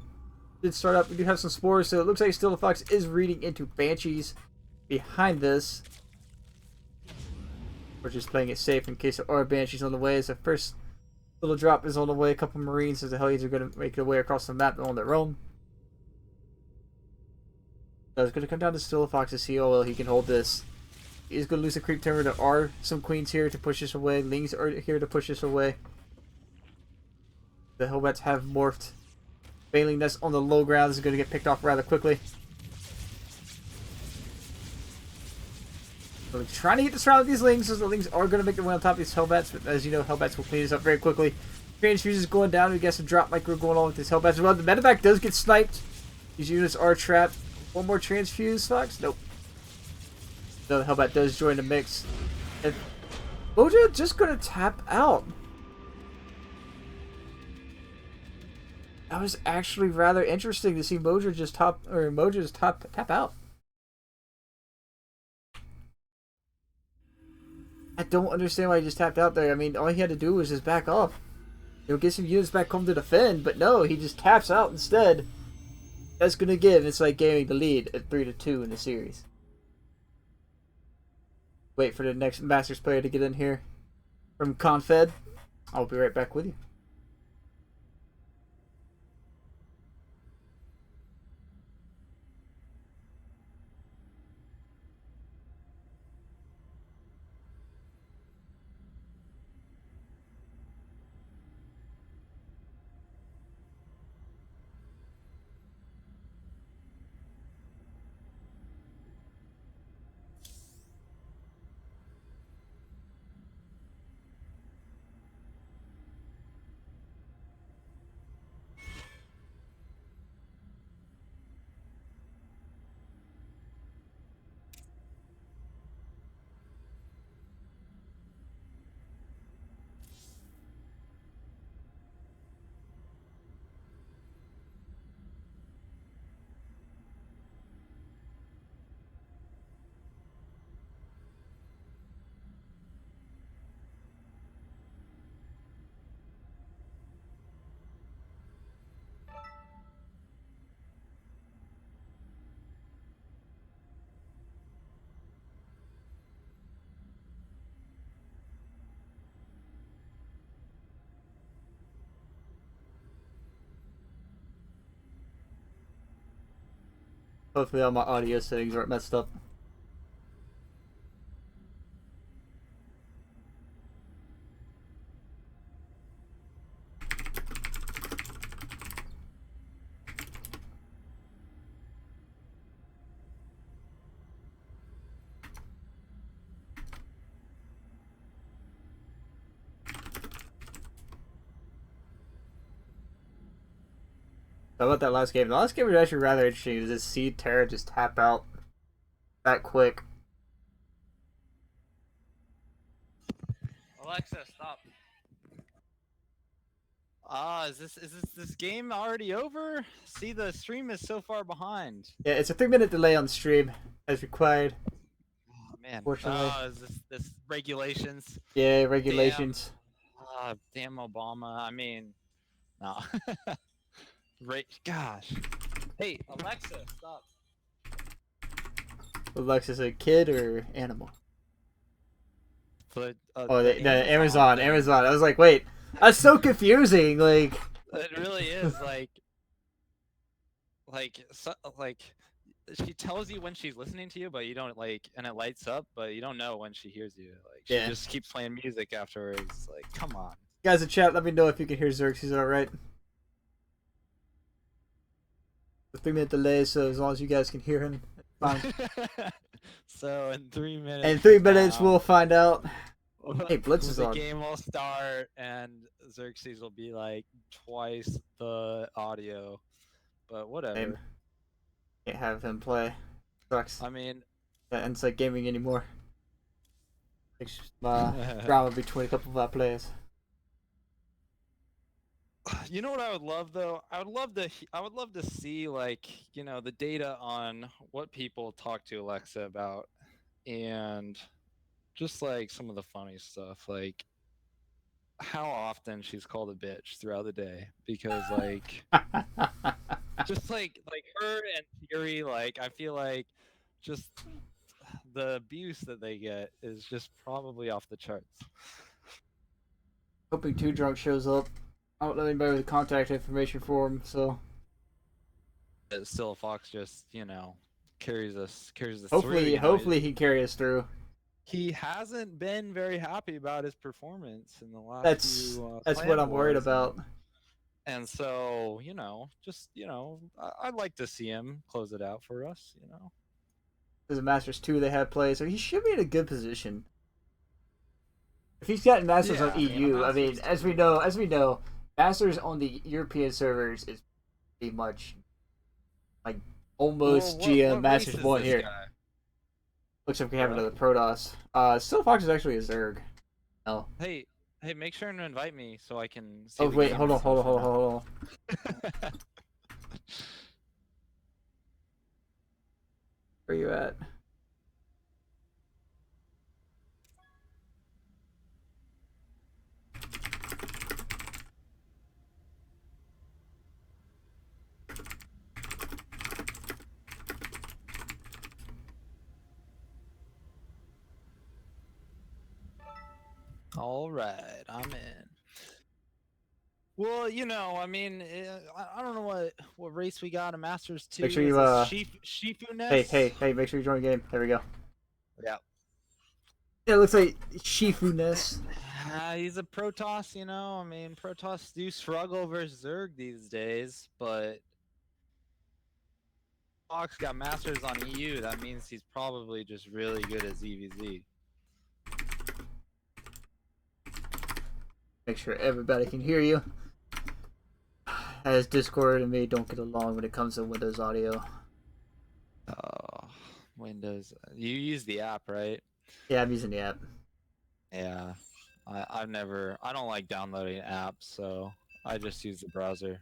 did start up. We do have some spores, so it looks like Still a Fox is reading into Banshees behind this. We're just playing it safe in case there are Banshees on the way. So first little drop is on the way. A couple Marines as the Hellions are going to make their way across the map on their own. So it's going to come down to Still a Fox to see how well he can hold this. He's going to lose a creep timber. There are some Queens here to push this away. Lings are here to push this away. The Hellbats have morphed. Bailing Nest on the low ground. This is going to get picked off rather quickly. So trying to get this round with these Lings, as the Lings are going to make their way on top of these Hellbats, but as you know, Hellbats will clean this up very quickly. Transfuses going down. We got some drop micro going on with this Hellbats as well. The medevac does get sniped. These units are trapped. One more transfuse, Fox? Nope. No, the Hellbat does join the mix. And Moja just going to tap out. That was actually rather interesting to see Moja just tap out. I don't understand why he just tapped out there. I mean, all he had to do was just back off. Get some units back home to defend, but no, he just taps out instead. That's gonna give It's like gaining the lead at 3-2 in the series. Wait for the next Masters player to get in here from Confed. I'll be right back with you. Hopefully all my audio settings aren't messed up. How about that last game? The last game was actually rather interesting. Just see Terra just tap out that quick. Alexa, stop. Is this game already over? See, the stream is so far behind. Yeah, it's a 3-minute delay on the stream as required. Oh man. Fortunately. Is this regulations? Yeah, regulations. Damn Obama. I mean, no. Gosh. Hey, Alexa, stop. Alexa's a kid or animal? The Amazon. I was like, wait, that's so confusing. Like, it really is like she tells you when she's listening to you, but you don't and it lights up, but you don't know when she hears you. Like she just keeps playing music afterwards. Like, come on. Guys in chat, let me know if you can hear Xerxes alright. The 3-minute delay, so as long as you guys can hear him, fine. So in 3 minutes. In 3 minutes, we'll find out. Hey, Blitz is on. The game will start, and Xerxes will be like twice the audio, but whatever. Can't have him play. Sucks. I mean, that Insight Gaming anymore. It's just drama between a couple of our players. You know what I would love though? I would love to see the data on what people talk to Alexa about, and just like some of the funny stuff, like how often she's called a bitch throughout the day, because just like her and Fury, I feel like just the abuse that they get is just probably off the charts. Hoping Too Drunk shows up. I don't know anybody with contact information for him, so. Still, Fox just carries us hopefully, through. Hopefully he carries us through. He hasn't been very happy about his performance in the last few. That's what I'm worried about. And so, I'd like to see him close it out for us. There's a Masters 2 they have played, so he should be in a good position. If he's gotten Masters on EU, I mean, as we know, Masters on the European servers is pretty much like almost GM Masters 1 here. Guy? Looks like we have another Protoss. Still Fox is actually a Zerg. No. Hey, make sure to invite me so I can see. Oh wait, hold on. Where you at? All right, I'm in. Well, I mean, I don't know what race we got. A Masters Make sure 2. Is you this hey, Shifu-ness? hey, hey, make sure you join the game. There we go. Yeah. Yeah, it looks like Shifu-ness. He's a Protoss, I mean, Protoss do struggle versus Zerg these days, but Fox got Masters on EU. That means he's probably just really good at ZVZ. Make sure everybody can hear you. As Discord and me don't get along when it comes to Windows audio. Oh, Windows. You use the app, right? Yeah, I'm using the app. Yeah. I don't like downloading apps, so I just use the browser.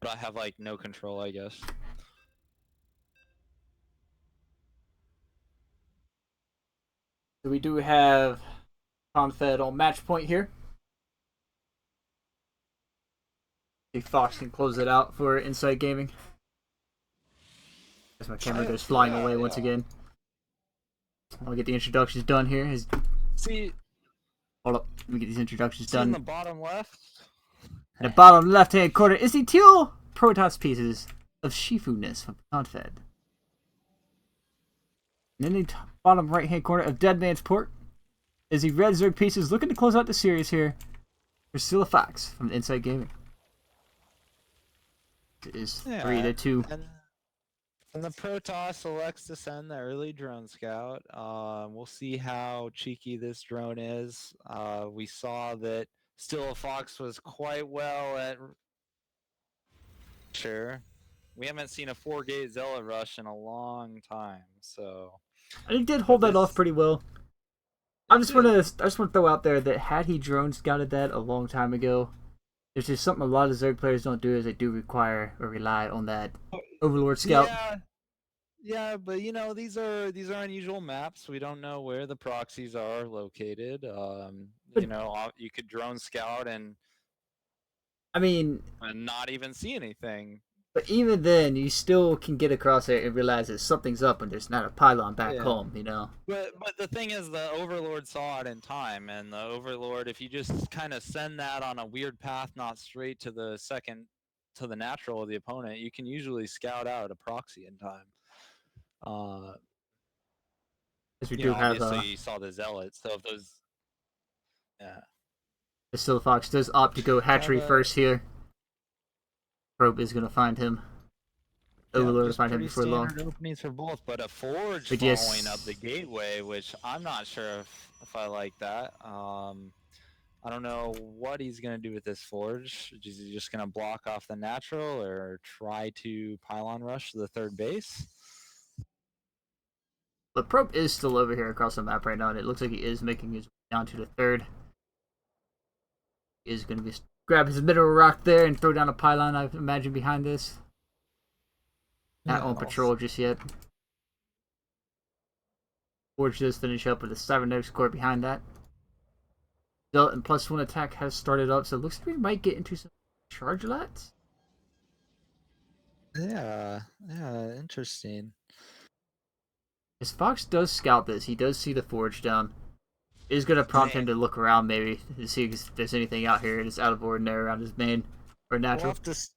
But I have like no control, I guess. So we do have Confed on match point here. See Fox can close it out for Inside Gaming. As my camera goes flying away once again. I'll get the introductions done here. See, Hold up, let me get these introductions see in done. the bottom left. In the bottom left-hand corner is the teal Protoss pieces of Shifu-ness from Confed. And in the bottom right-hand corner of Dead Man's Port is the red Zerg pieces looking to close out the series here. Priscilla Fox from Inside Gaming. It is 3-2. And the Protoss selects to send the early drone scout. We'll see how cheeky this drone is. We saw that Still Fox was quite well at. Sure. We haven't seen a 4-gate Zealot rush in a long time, so. And he did hold that off pretty well. I just want to throw out there that had he drone scouted that a long time ago, there's just something a lot of Zerg players don't do is they do require or rely on that Overlord scout. Yeah, but these are unusual maps. We don't know where the proxies are located. You could drone scout and not even see anything. But even then, you still can get across there and realize that something's up and there's not a pylon back home, But the thing is, the Overlord saw it in time, and the Overlord, if you just kind of send that on a weird path, not straight to the natural of the opponent, you can usually scout out a proxy in time. As we do have, obviously you saw the Zealots, so if those, the Still Fox does opt to go hatchery first here. Probe is going to find him. Overlord will find him before long. Openings for both, but a Forge following up the gateway, which I'm not sure if I like that. I don't know what he's going to do with this Forge. Is he just going to block off the natural or try to pylon rush to the third base? The Probe is still over here across the map right now, and it looks like he is making his way down to the third. He is going to grab his mineral rock there and throw down a pylon, I imagine, behind this. Not on patrol just yet. Forge does finish up with a cybernetic core behind that. Zealot and +1 attack has started up, so it looks like we might get into some charge lats. Yeah, interesting. As Fox does scout this, he does see the Forge down. It is going to prompt him to look around maybe to see if there's anything out here that's out of ordinary around his main or natural. We'll have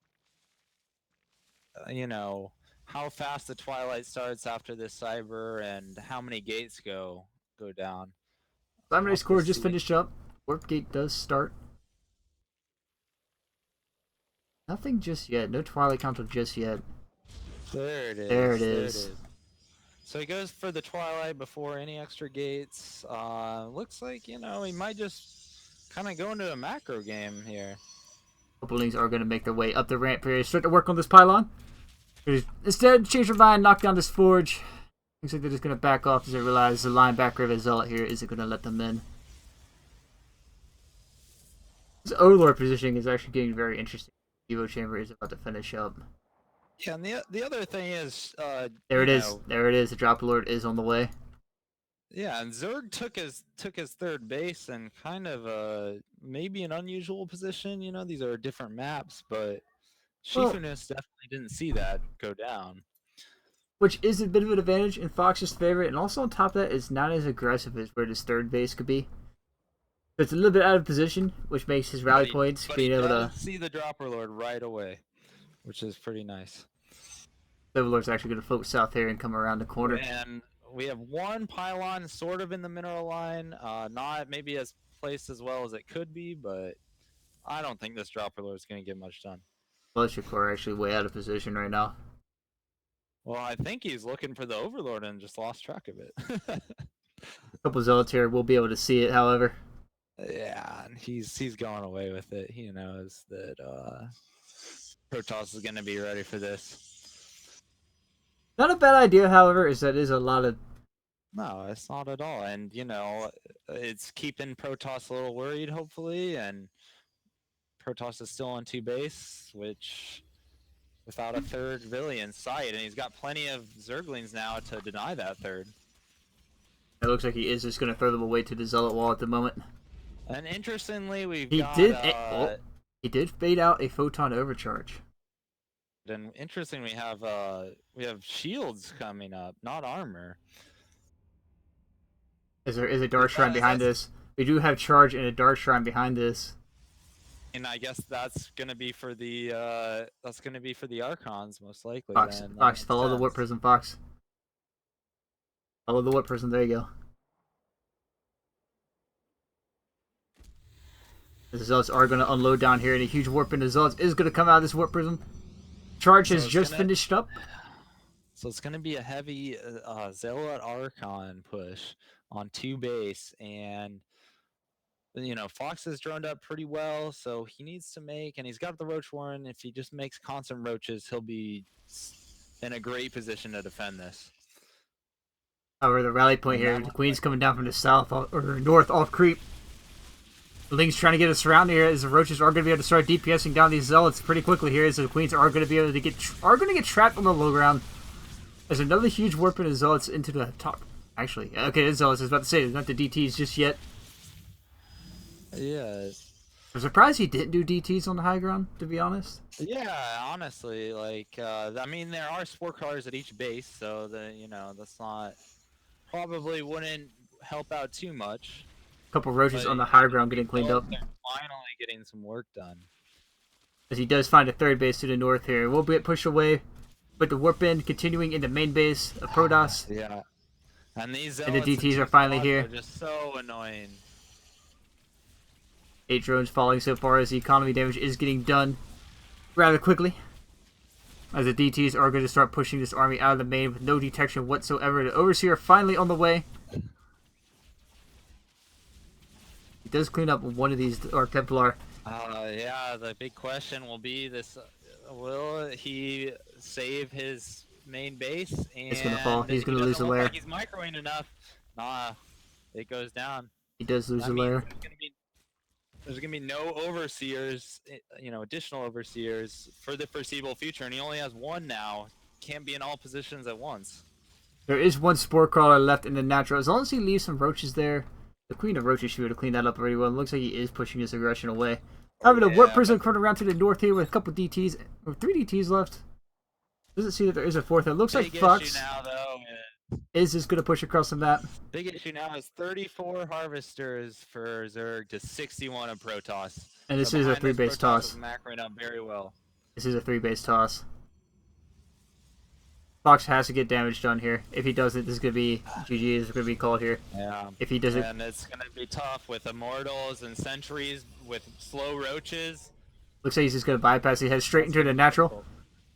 to, how fast the Twilight starts after this cyber and how many gates go down. Cybernetic score just finished up. Warp gate does start. Nothing just yet. No Twilight Council just yet. There it is. There it is. So he goes for the Twilight before any extra gates. Looks like, he might just kind of go into a macro game here. Couple links are going to make their way up the ramp here. Start to work on this pylon. Instead, change their mind, knock down this Forge. Looks like they're just going to back off as they realize the linebacker of a Zealot here isn't going to let them in. This Overlord positioning is actually getting very interesting. Evo Chamber is about to finish up. Yeah, and the other thing is... there it is. There it is. The Drop Lord is on the way. Yeah, and Zerg took his third base in kind of maybe an unusual position. These are different maps, but Shifu-ness definitely didn't see that go down. Which is a bit of an advantage in Fox's favor, and also on top of that, it's not as aggressive as where this third base could be. It's a little bit out of position, which makes his rally points But being he able does to. see the Dropper Lord right away, which is pretty nice. Overlord's actually going to float south here and come around the corner. And we have one pylon sort of in the mineral line, not maybe as placed as well as it could be, but I don't think this Dropper Lord is going to get much done. Militia Corps actually way out of position right now. Well, I think he's looking for the Overlord and just lost track of it. A couple zealots here will be able to see it, however. Yeah, and he's going away with it. He knows that Protoss is going to be ready for this. Not a bad idea, however, is that is a lot of. No, it's not at all. And, it's keeping Protoss a little worried, hopefully, and Protoss is still on 2 base, which without a third Villi in sight, and he's got plenty of Zerglings now to deny that third. It looks like he is just going to throw them away to the zealot wall at the moment. And interestingly, He did fade out a photon overcharge. And interesting, we have shields coming up, not armor. There is a dark shrine behind this. We do have charge and a dark shrine behind this. And I guess that's gonna be for the Archons most likely. Fox, follow the warp prism, Fox. Follow the warp prism. There you go. The zealots are going to unload down here, and a huge warp into zealots is going to come out of this warp prism. Charge has just finished up. So it's going to be a heavy zealot Archon push on 2 base, and Fox has droned up pretty well, so he needs to make, and he's got the Roach Warren. If he just makes constant roaches, he'll be in a great position to defend this. However, the rally point here, the Queen's coming down from the south or north off creep. The Ling's trying to get us around here as the Roaches are going to be able to start DPSing down these Zealots pretty quickly here, as the Queens are going to be able to get trapped on the low ground. There's another huge warp in the Zealots into the top. Actually, okay, the Zealots, I was about to say, there's not the DTs just yet. Yeah. I'm surprised he didn't do DTs on the high ground, to be honest. Yeah, honestly, I mean, there are spore crawlers at each base, so that's not, probably wouldn't help out too much. Couple roaches on the high ground getting cleaned up. They're finally getting some work done. As he does find a third base to the north here. We'll get pushed away, but the warp in continuing in the main base of Protoss. Yeah. And the DTs are finally here. Are just so annoying. 8 drones falling so far as the economy damage is getting done rather quickly. As the DTs are going to start pushing this army out of the main with no detection whatsoever. The Overseer finally on the way. Does clean up one of these, or Templar. Yeah, the big question will be this: will he save his main base? And it's gonna fall. He's gonna lose a lair. Like he's microing enough. Nah, it goes down. He does lose a lair. There's gonna be no overseers, additional overseers for the foreseeable future, and he only has 1 now. Can't be in all positions at once. There is 1 spore crawler left in the natural. As long as he leaves some roaches there. The Queen of Roaches should be able to clean that up pretty well. It looks like he is pushing his aggression away. However, the warp prism coming around to the north here with a couple DTs, or 3 DTs left. Doesn't see that there is a 4th. It looks like Fox is just going to push across the map. Big issue now is 34 harvesters for Zerg to 61 of Protoss. And this is a 3-base toss. Macroing up very well. This is a 3-base toss. Fox has to get damage done here. If he doesn't, this is going to be GG is going to be called here. Yeah. If he doesn't, and it's going to be tough with Immortals and Sentries with slow roaches. Looks like he's just going to bypass. He heads straight into the natural.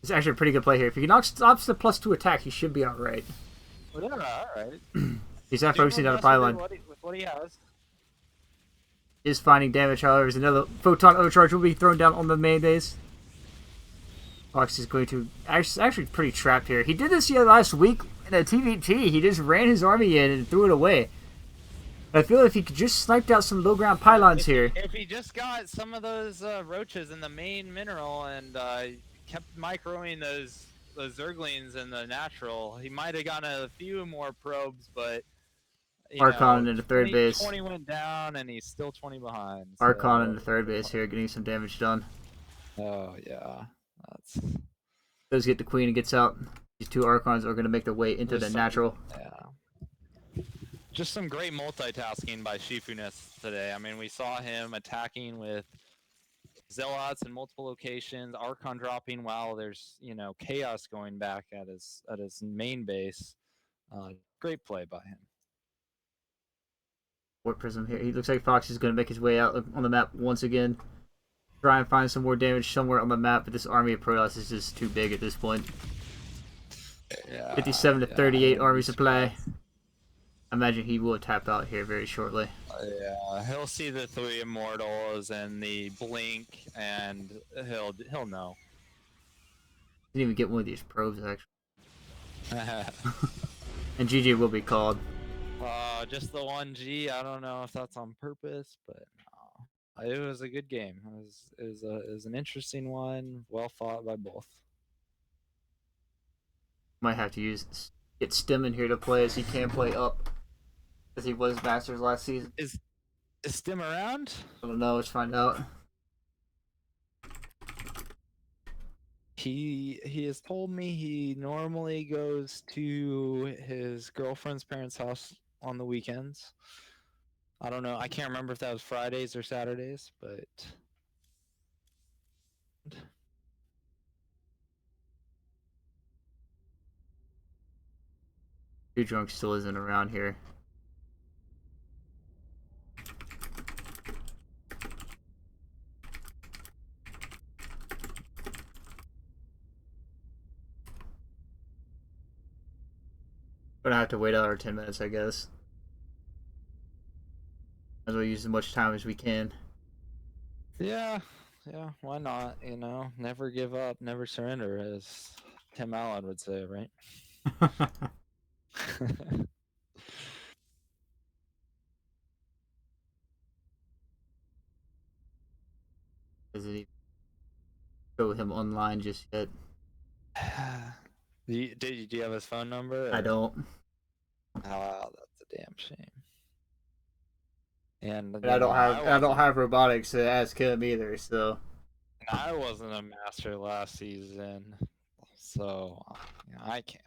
It's actually a pretty good play here. If he stops the +2 attack, he should be alright. Well, yeah, alright. He's not focusing on the pylon. With what he has. Is finding damage, however, there's another photon overcharge will be thrown down on the main base. Fox is going to actually pretty trapped here. He did this last week in a TVT. He just ran his army in and threw it away. I feel if he could just sniped out some low ground pylons here. If he just got some of those roaches in the main mineral and kept microing those Zerglings in the natural, he might have gotten a few more probes, but Archon in the third base. 20 went down and he's still 20 behind. So. Archon in the third base here, getting some damage done. Oh yeah. Does get the Queen and gets out. These 2 Archons are going to make their way into the natural. Yeah. Just some great multitasking by Shifuness today. I mean, we saw him attacking with Zealots in multiple locations, Archon dropping while there's chaos going back at his main base. Great play by him. Warp Prism here. He looks like Fox is going to make his way out on the map once again. Try and find some more damage somewhere on the map, but this army of Protoss is just too big at this point. Yeah, 57 to 38 army supply. I imagine he will tap out here very shortly. Yeah, he'll see the 3 Immortals and the Blink, and he'll know. Didn't even get one of these probes, actually. And GG will be called. Just the 1G. I don't know if that's on purpose, but no. It was a good game. It was an interesting one. Well fought by both. Might have to get Stim in here to play, as he can play up, as he was Masters last season. Is Stim around? I don't know. Let's find out. He has told me he normally goes to his girlfriend's parents' house on the weekends. I don't know. I can't remember if that was Fridays or Saturdays, but Too Drunk still isn't around here. Gonna have to wait out our 10 minutes, I guess. As well use as much time as we can. yeah, why not? Never give up, never surrender, as Tim Allen would say, right? Doesn't even show him online just yet. Do you have his phone number? I don't. Oh, that's a damn shame. And I don't have robotics to ask him either, so. I wasn't a master last season, so I can't.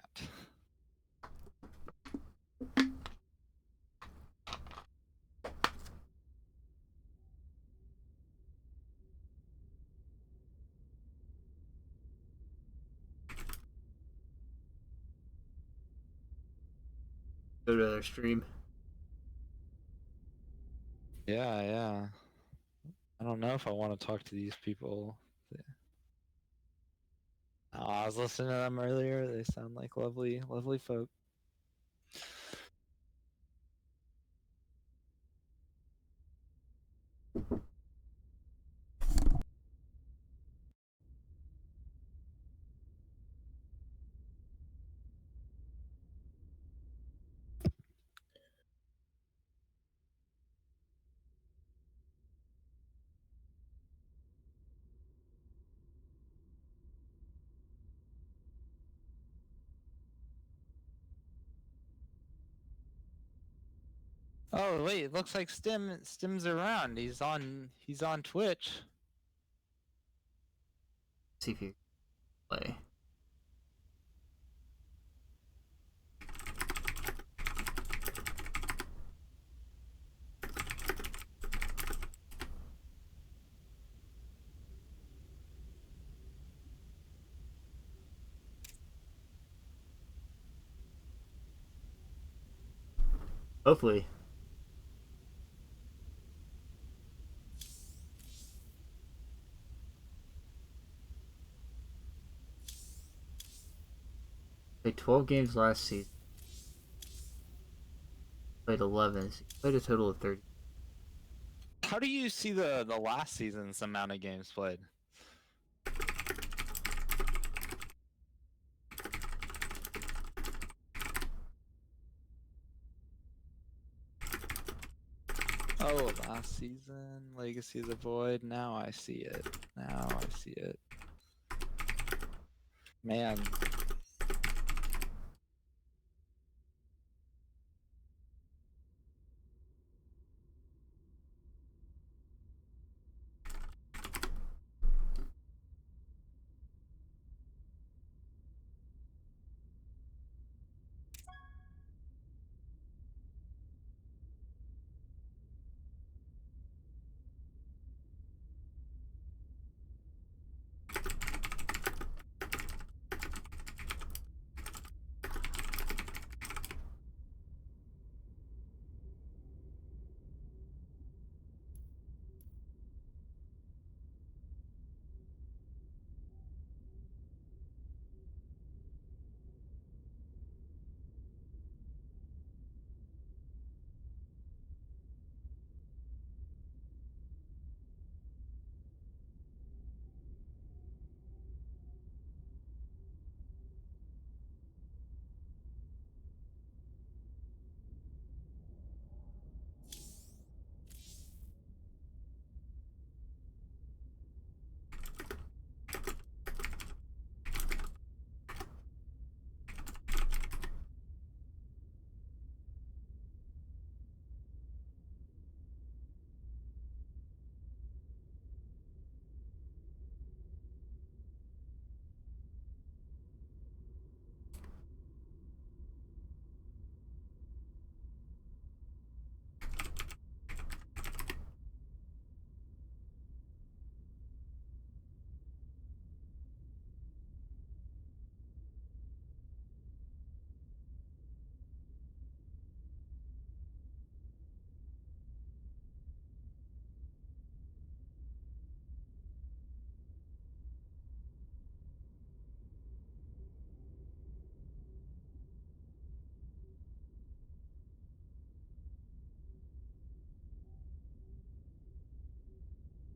Go to their stream. Yeah. I don't know if I want to talk to these people. I was listening to them earlier. They sound like lovely folk. Oh wait, it looks like Stim's around. He's on Twitch. See if you play. Hopefully. Played 12 games last season. Played 11. So he played a total of 30. How do you see the last season's amount of games played? Oh, last season, Legacy of the Void. Now I see it. Man.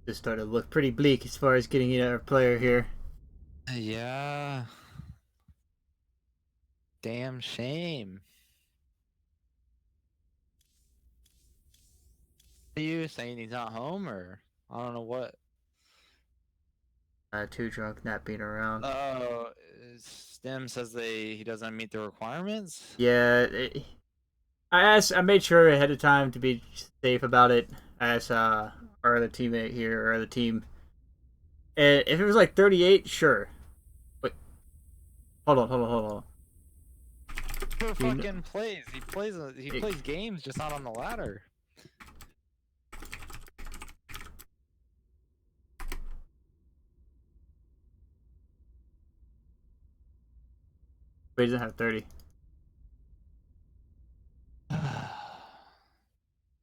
Just started to look pretty bleak as far as getting our player here. Yeah. Damn shame. Are you saying he's not home, or I don't know what? Too drunk not being around. Oh, Stem says he doesn't meet the requirements. Yeah, I made sure ahead of time to be safe about it. I asked our other teammate here, or the team. And if it was like 38, sure. Wait, hold on. For Do you know, fucking plays, he it, plays games, just not on the ladder. he doesn't have 30.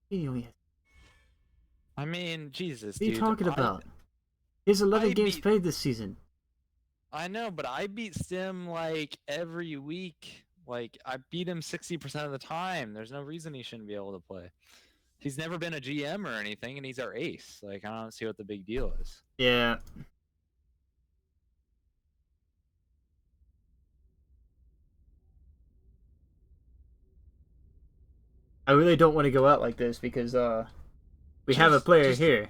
He only has, I mean, Jesus, what are you dude. talking about? He has 11 I games beat played this season. I know, but I beat Stem like every week. Like I beat him 60% of the time. There's no reason he shouldn't be able to play. He's never been a GM or anything, and he's our ace. Like I don't see what the big deal is. Yeah. I really don't want to go out like this because we have a player Just. here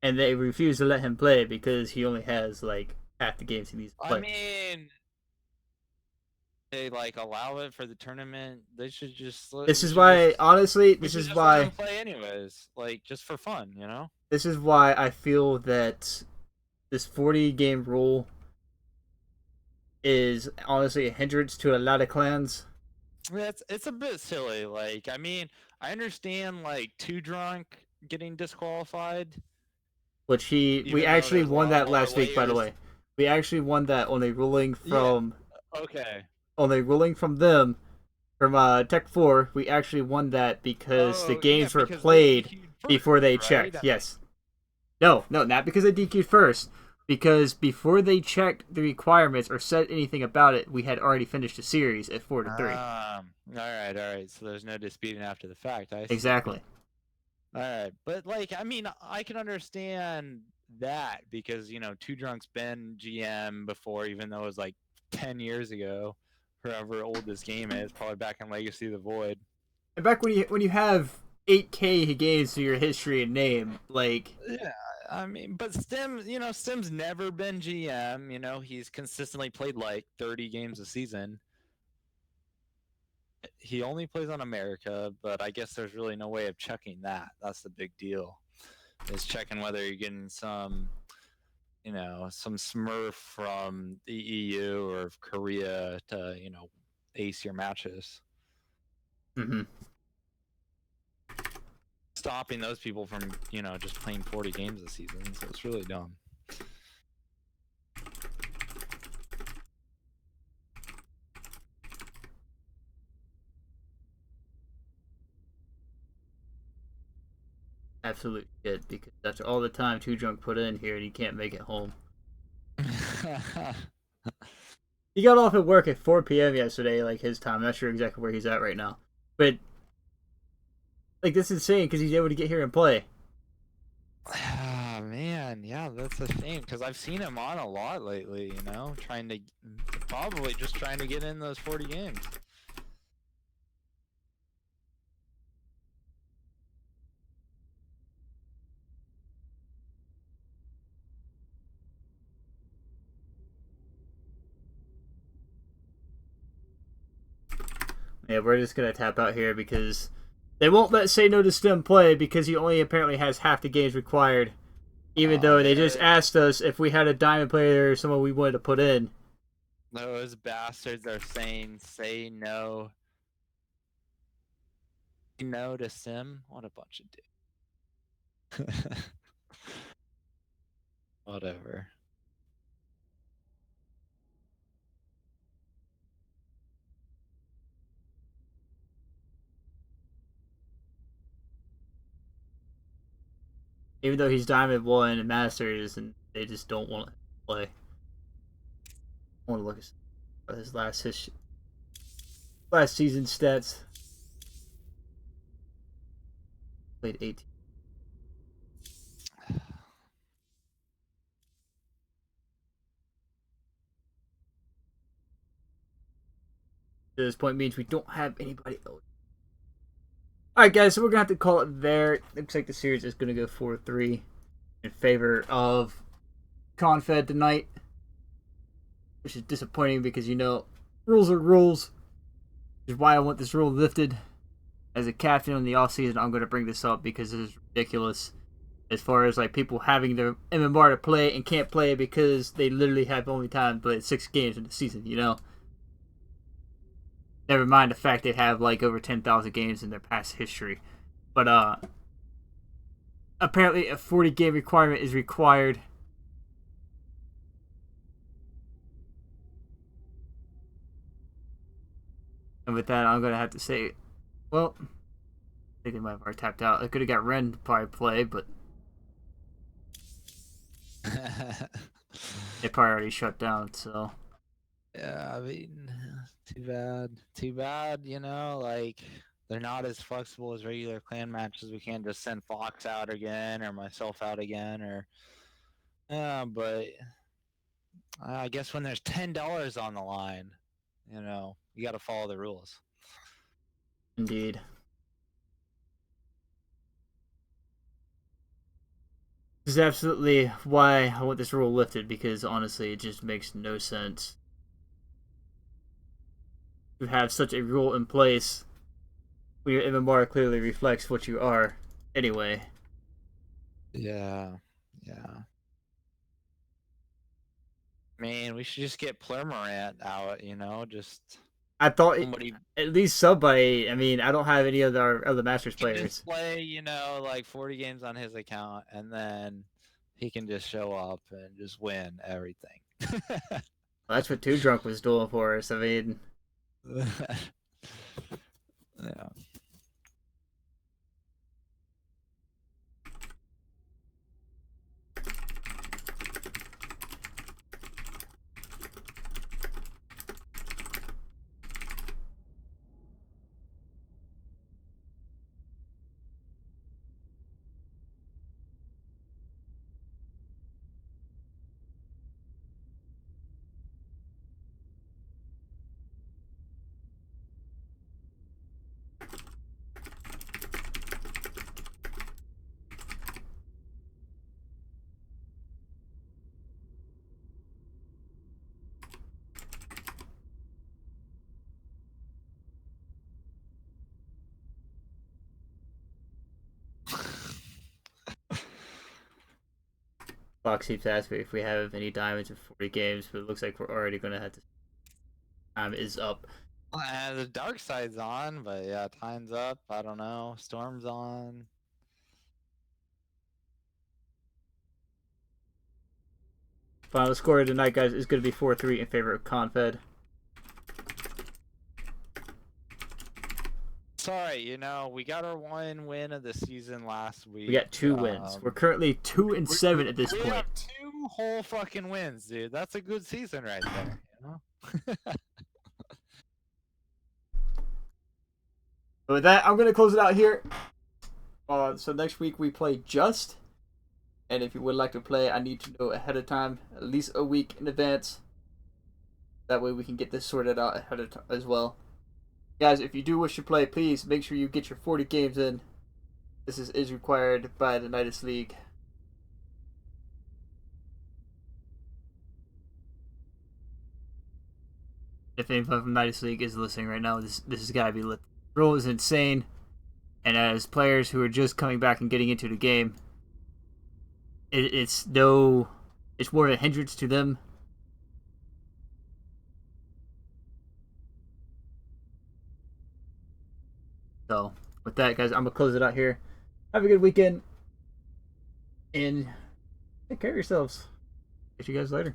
and they refuse to let him play because he only has like half the games he needs to I play. mean, they like allow it for the tournament. They should just. This We is should why, just. honestly, We this should is just let him why, play anyways, like just for fun, you know. this is why I feel that this 40 game rule is honestly a hindrance to a lot of clans. Yeah, it's a bit silly. Like, I mean, I understand like too drunk getting disqualified, Which we even though actually there's a won lot that more last week, by the layers. way. We actually won that Yeah. Okay. on a ruling from them from Tech 4. We actually won that because the Oh, yeah, games were because they played DQ'd before first, they right? checked. I mean, Yes. No, not because they DQ'd first. Because before they checked the requirements or said anything about it, we had already finished the series at 4-3. all right. So there's no disputing after the fact. I see. Exactly. All right, but like, I mean, I can understand that because Two Drunk's been GM before, even though it was like 10 years ago, however old this game is, probably back in Legacy of the Void. And back when you have 8K games to your history and name, like Yeah, I mean, but Stem's never been GM. He's consistently played like 30 games a season. He only plays on America, but I guess there's really no way of checking that. That's the big deal. Is checking whether you're getting some smurf from the EU or Korea to, ace your matches. mm-hmm. Stopping those people from, just playing 40 games a season. So it's really dumb. Absolute shit, because that's all the time Too Drunk put in here and he can't make it home. He got off at work at 4 p.m. yesterday, like his time. I'm not sure exactly where he's at right now. But, like, this is insane because he's able to get here and play. Ah, man, yeah, that's a shame because I've seen him on a lot lately, probably just trying to get in those 40 games. Yeah, we're just going to tap out here because they won't let Say No to Stem play because he only apparently has half the games required. Even though they just asked us if we had a diamond player or someone we wanted to put in. Those bastards are saying, say no. No to Sim? What a bunch of dicks. Whatever. Even though he's Diamond 1 and Masters, and they just don't want to play. I want to look at his last season stats. Played 18. this point means we don't have anybody else. Alright, guys, so we're going to have to call it there. Looks like the series is going to go 4-3 in favor of Confed tonight, which is disappointing because, rules are rules, which is why I want this rule lifted. As a captain in the offseason, I'm going to bring this up because it is ridiculous as far as like people having their MMR to play and can't play because they literally have only time to play 6 games in the season, Never mind the fact they have like over 10,000 games in their past history. But apparently a 40 game requirement is required. And with that, I'm going to have to say, well, I think they might have already tapped out. I could have got Ren to probably play, but they probably already shut down, so. Yeah, I mean, too bad. Too bad, like, they're not as flexible as regular clan matches. We can't just send Fox out again or myself out again or. Yeah, but I guess when there's $10 on the line, you got to follow the rules. Indeed. This is absolutely why I want this rule lifted, because honestly, it just makes no sense to have such a rule in place when your MMR clearly reflects what you are anyway. Yeah. I mean, we should just get Plurmorant out, just. I thought at least somebody. I mean, I don't have any other Masters players. Just play, like 40 games on his account, and then he can just show up and just win everything. Well, that's what Too Drunk was doing for us. I mean, yeah. Fox keeps asking if we have any diamonds in 40 games, but it looks like we're already going to have to. Time is up. The dark side's on, but yeah, time's up. I don't know. Storm's on. Final score of tonight, guys, is going to be 4-3 in favor of Confed. Sorry, we got our 1 win of the season last week. We got 2 wins. We're currently 2-7 at this point. We have 2 whole fucking wins, dude. That's a good season right there, With that, I'm going to close it out here. So next week we play Just. And if you would like to play, I need to know ahead of time, at least a week in advance. That way we can get this sorted out ahead of time as well. Guys, if you do wish to play, please make sure you get your 40 games in. This is required by the Nydus League. If anyone from Nydus League is listening right now, this has got to be lit. The rule is insane. And as players who are just coming back and getting into the game, it's more of a hindrance to them. So, with that, guys, I'm going to close it out here. Have a good weekend. And take care of yourselves. Catch you guys later.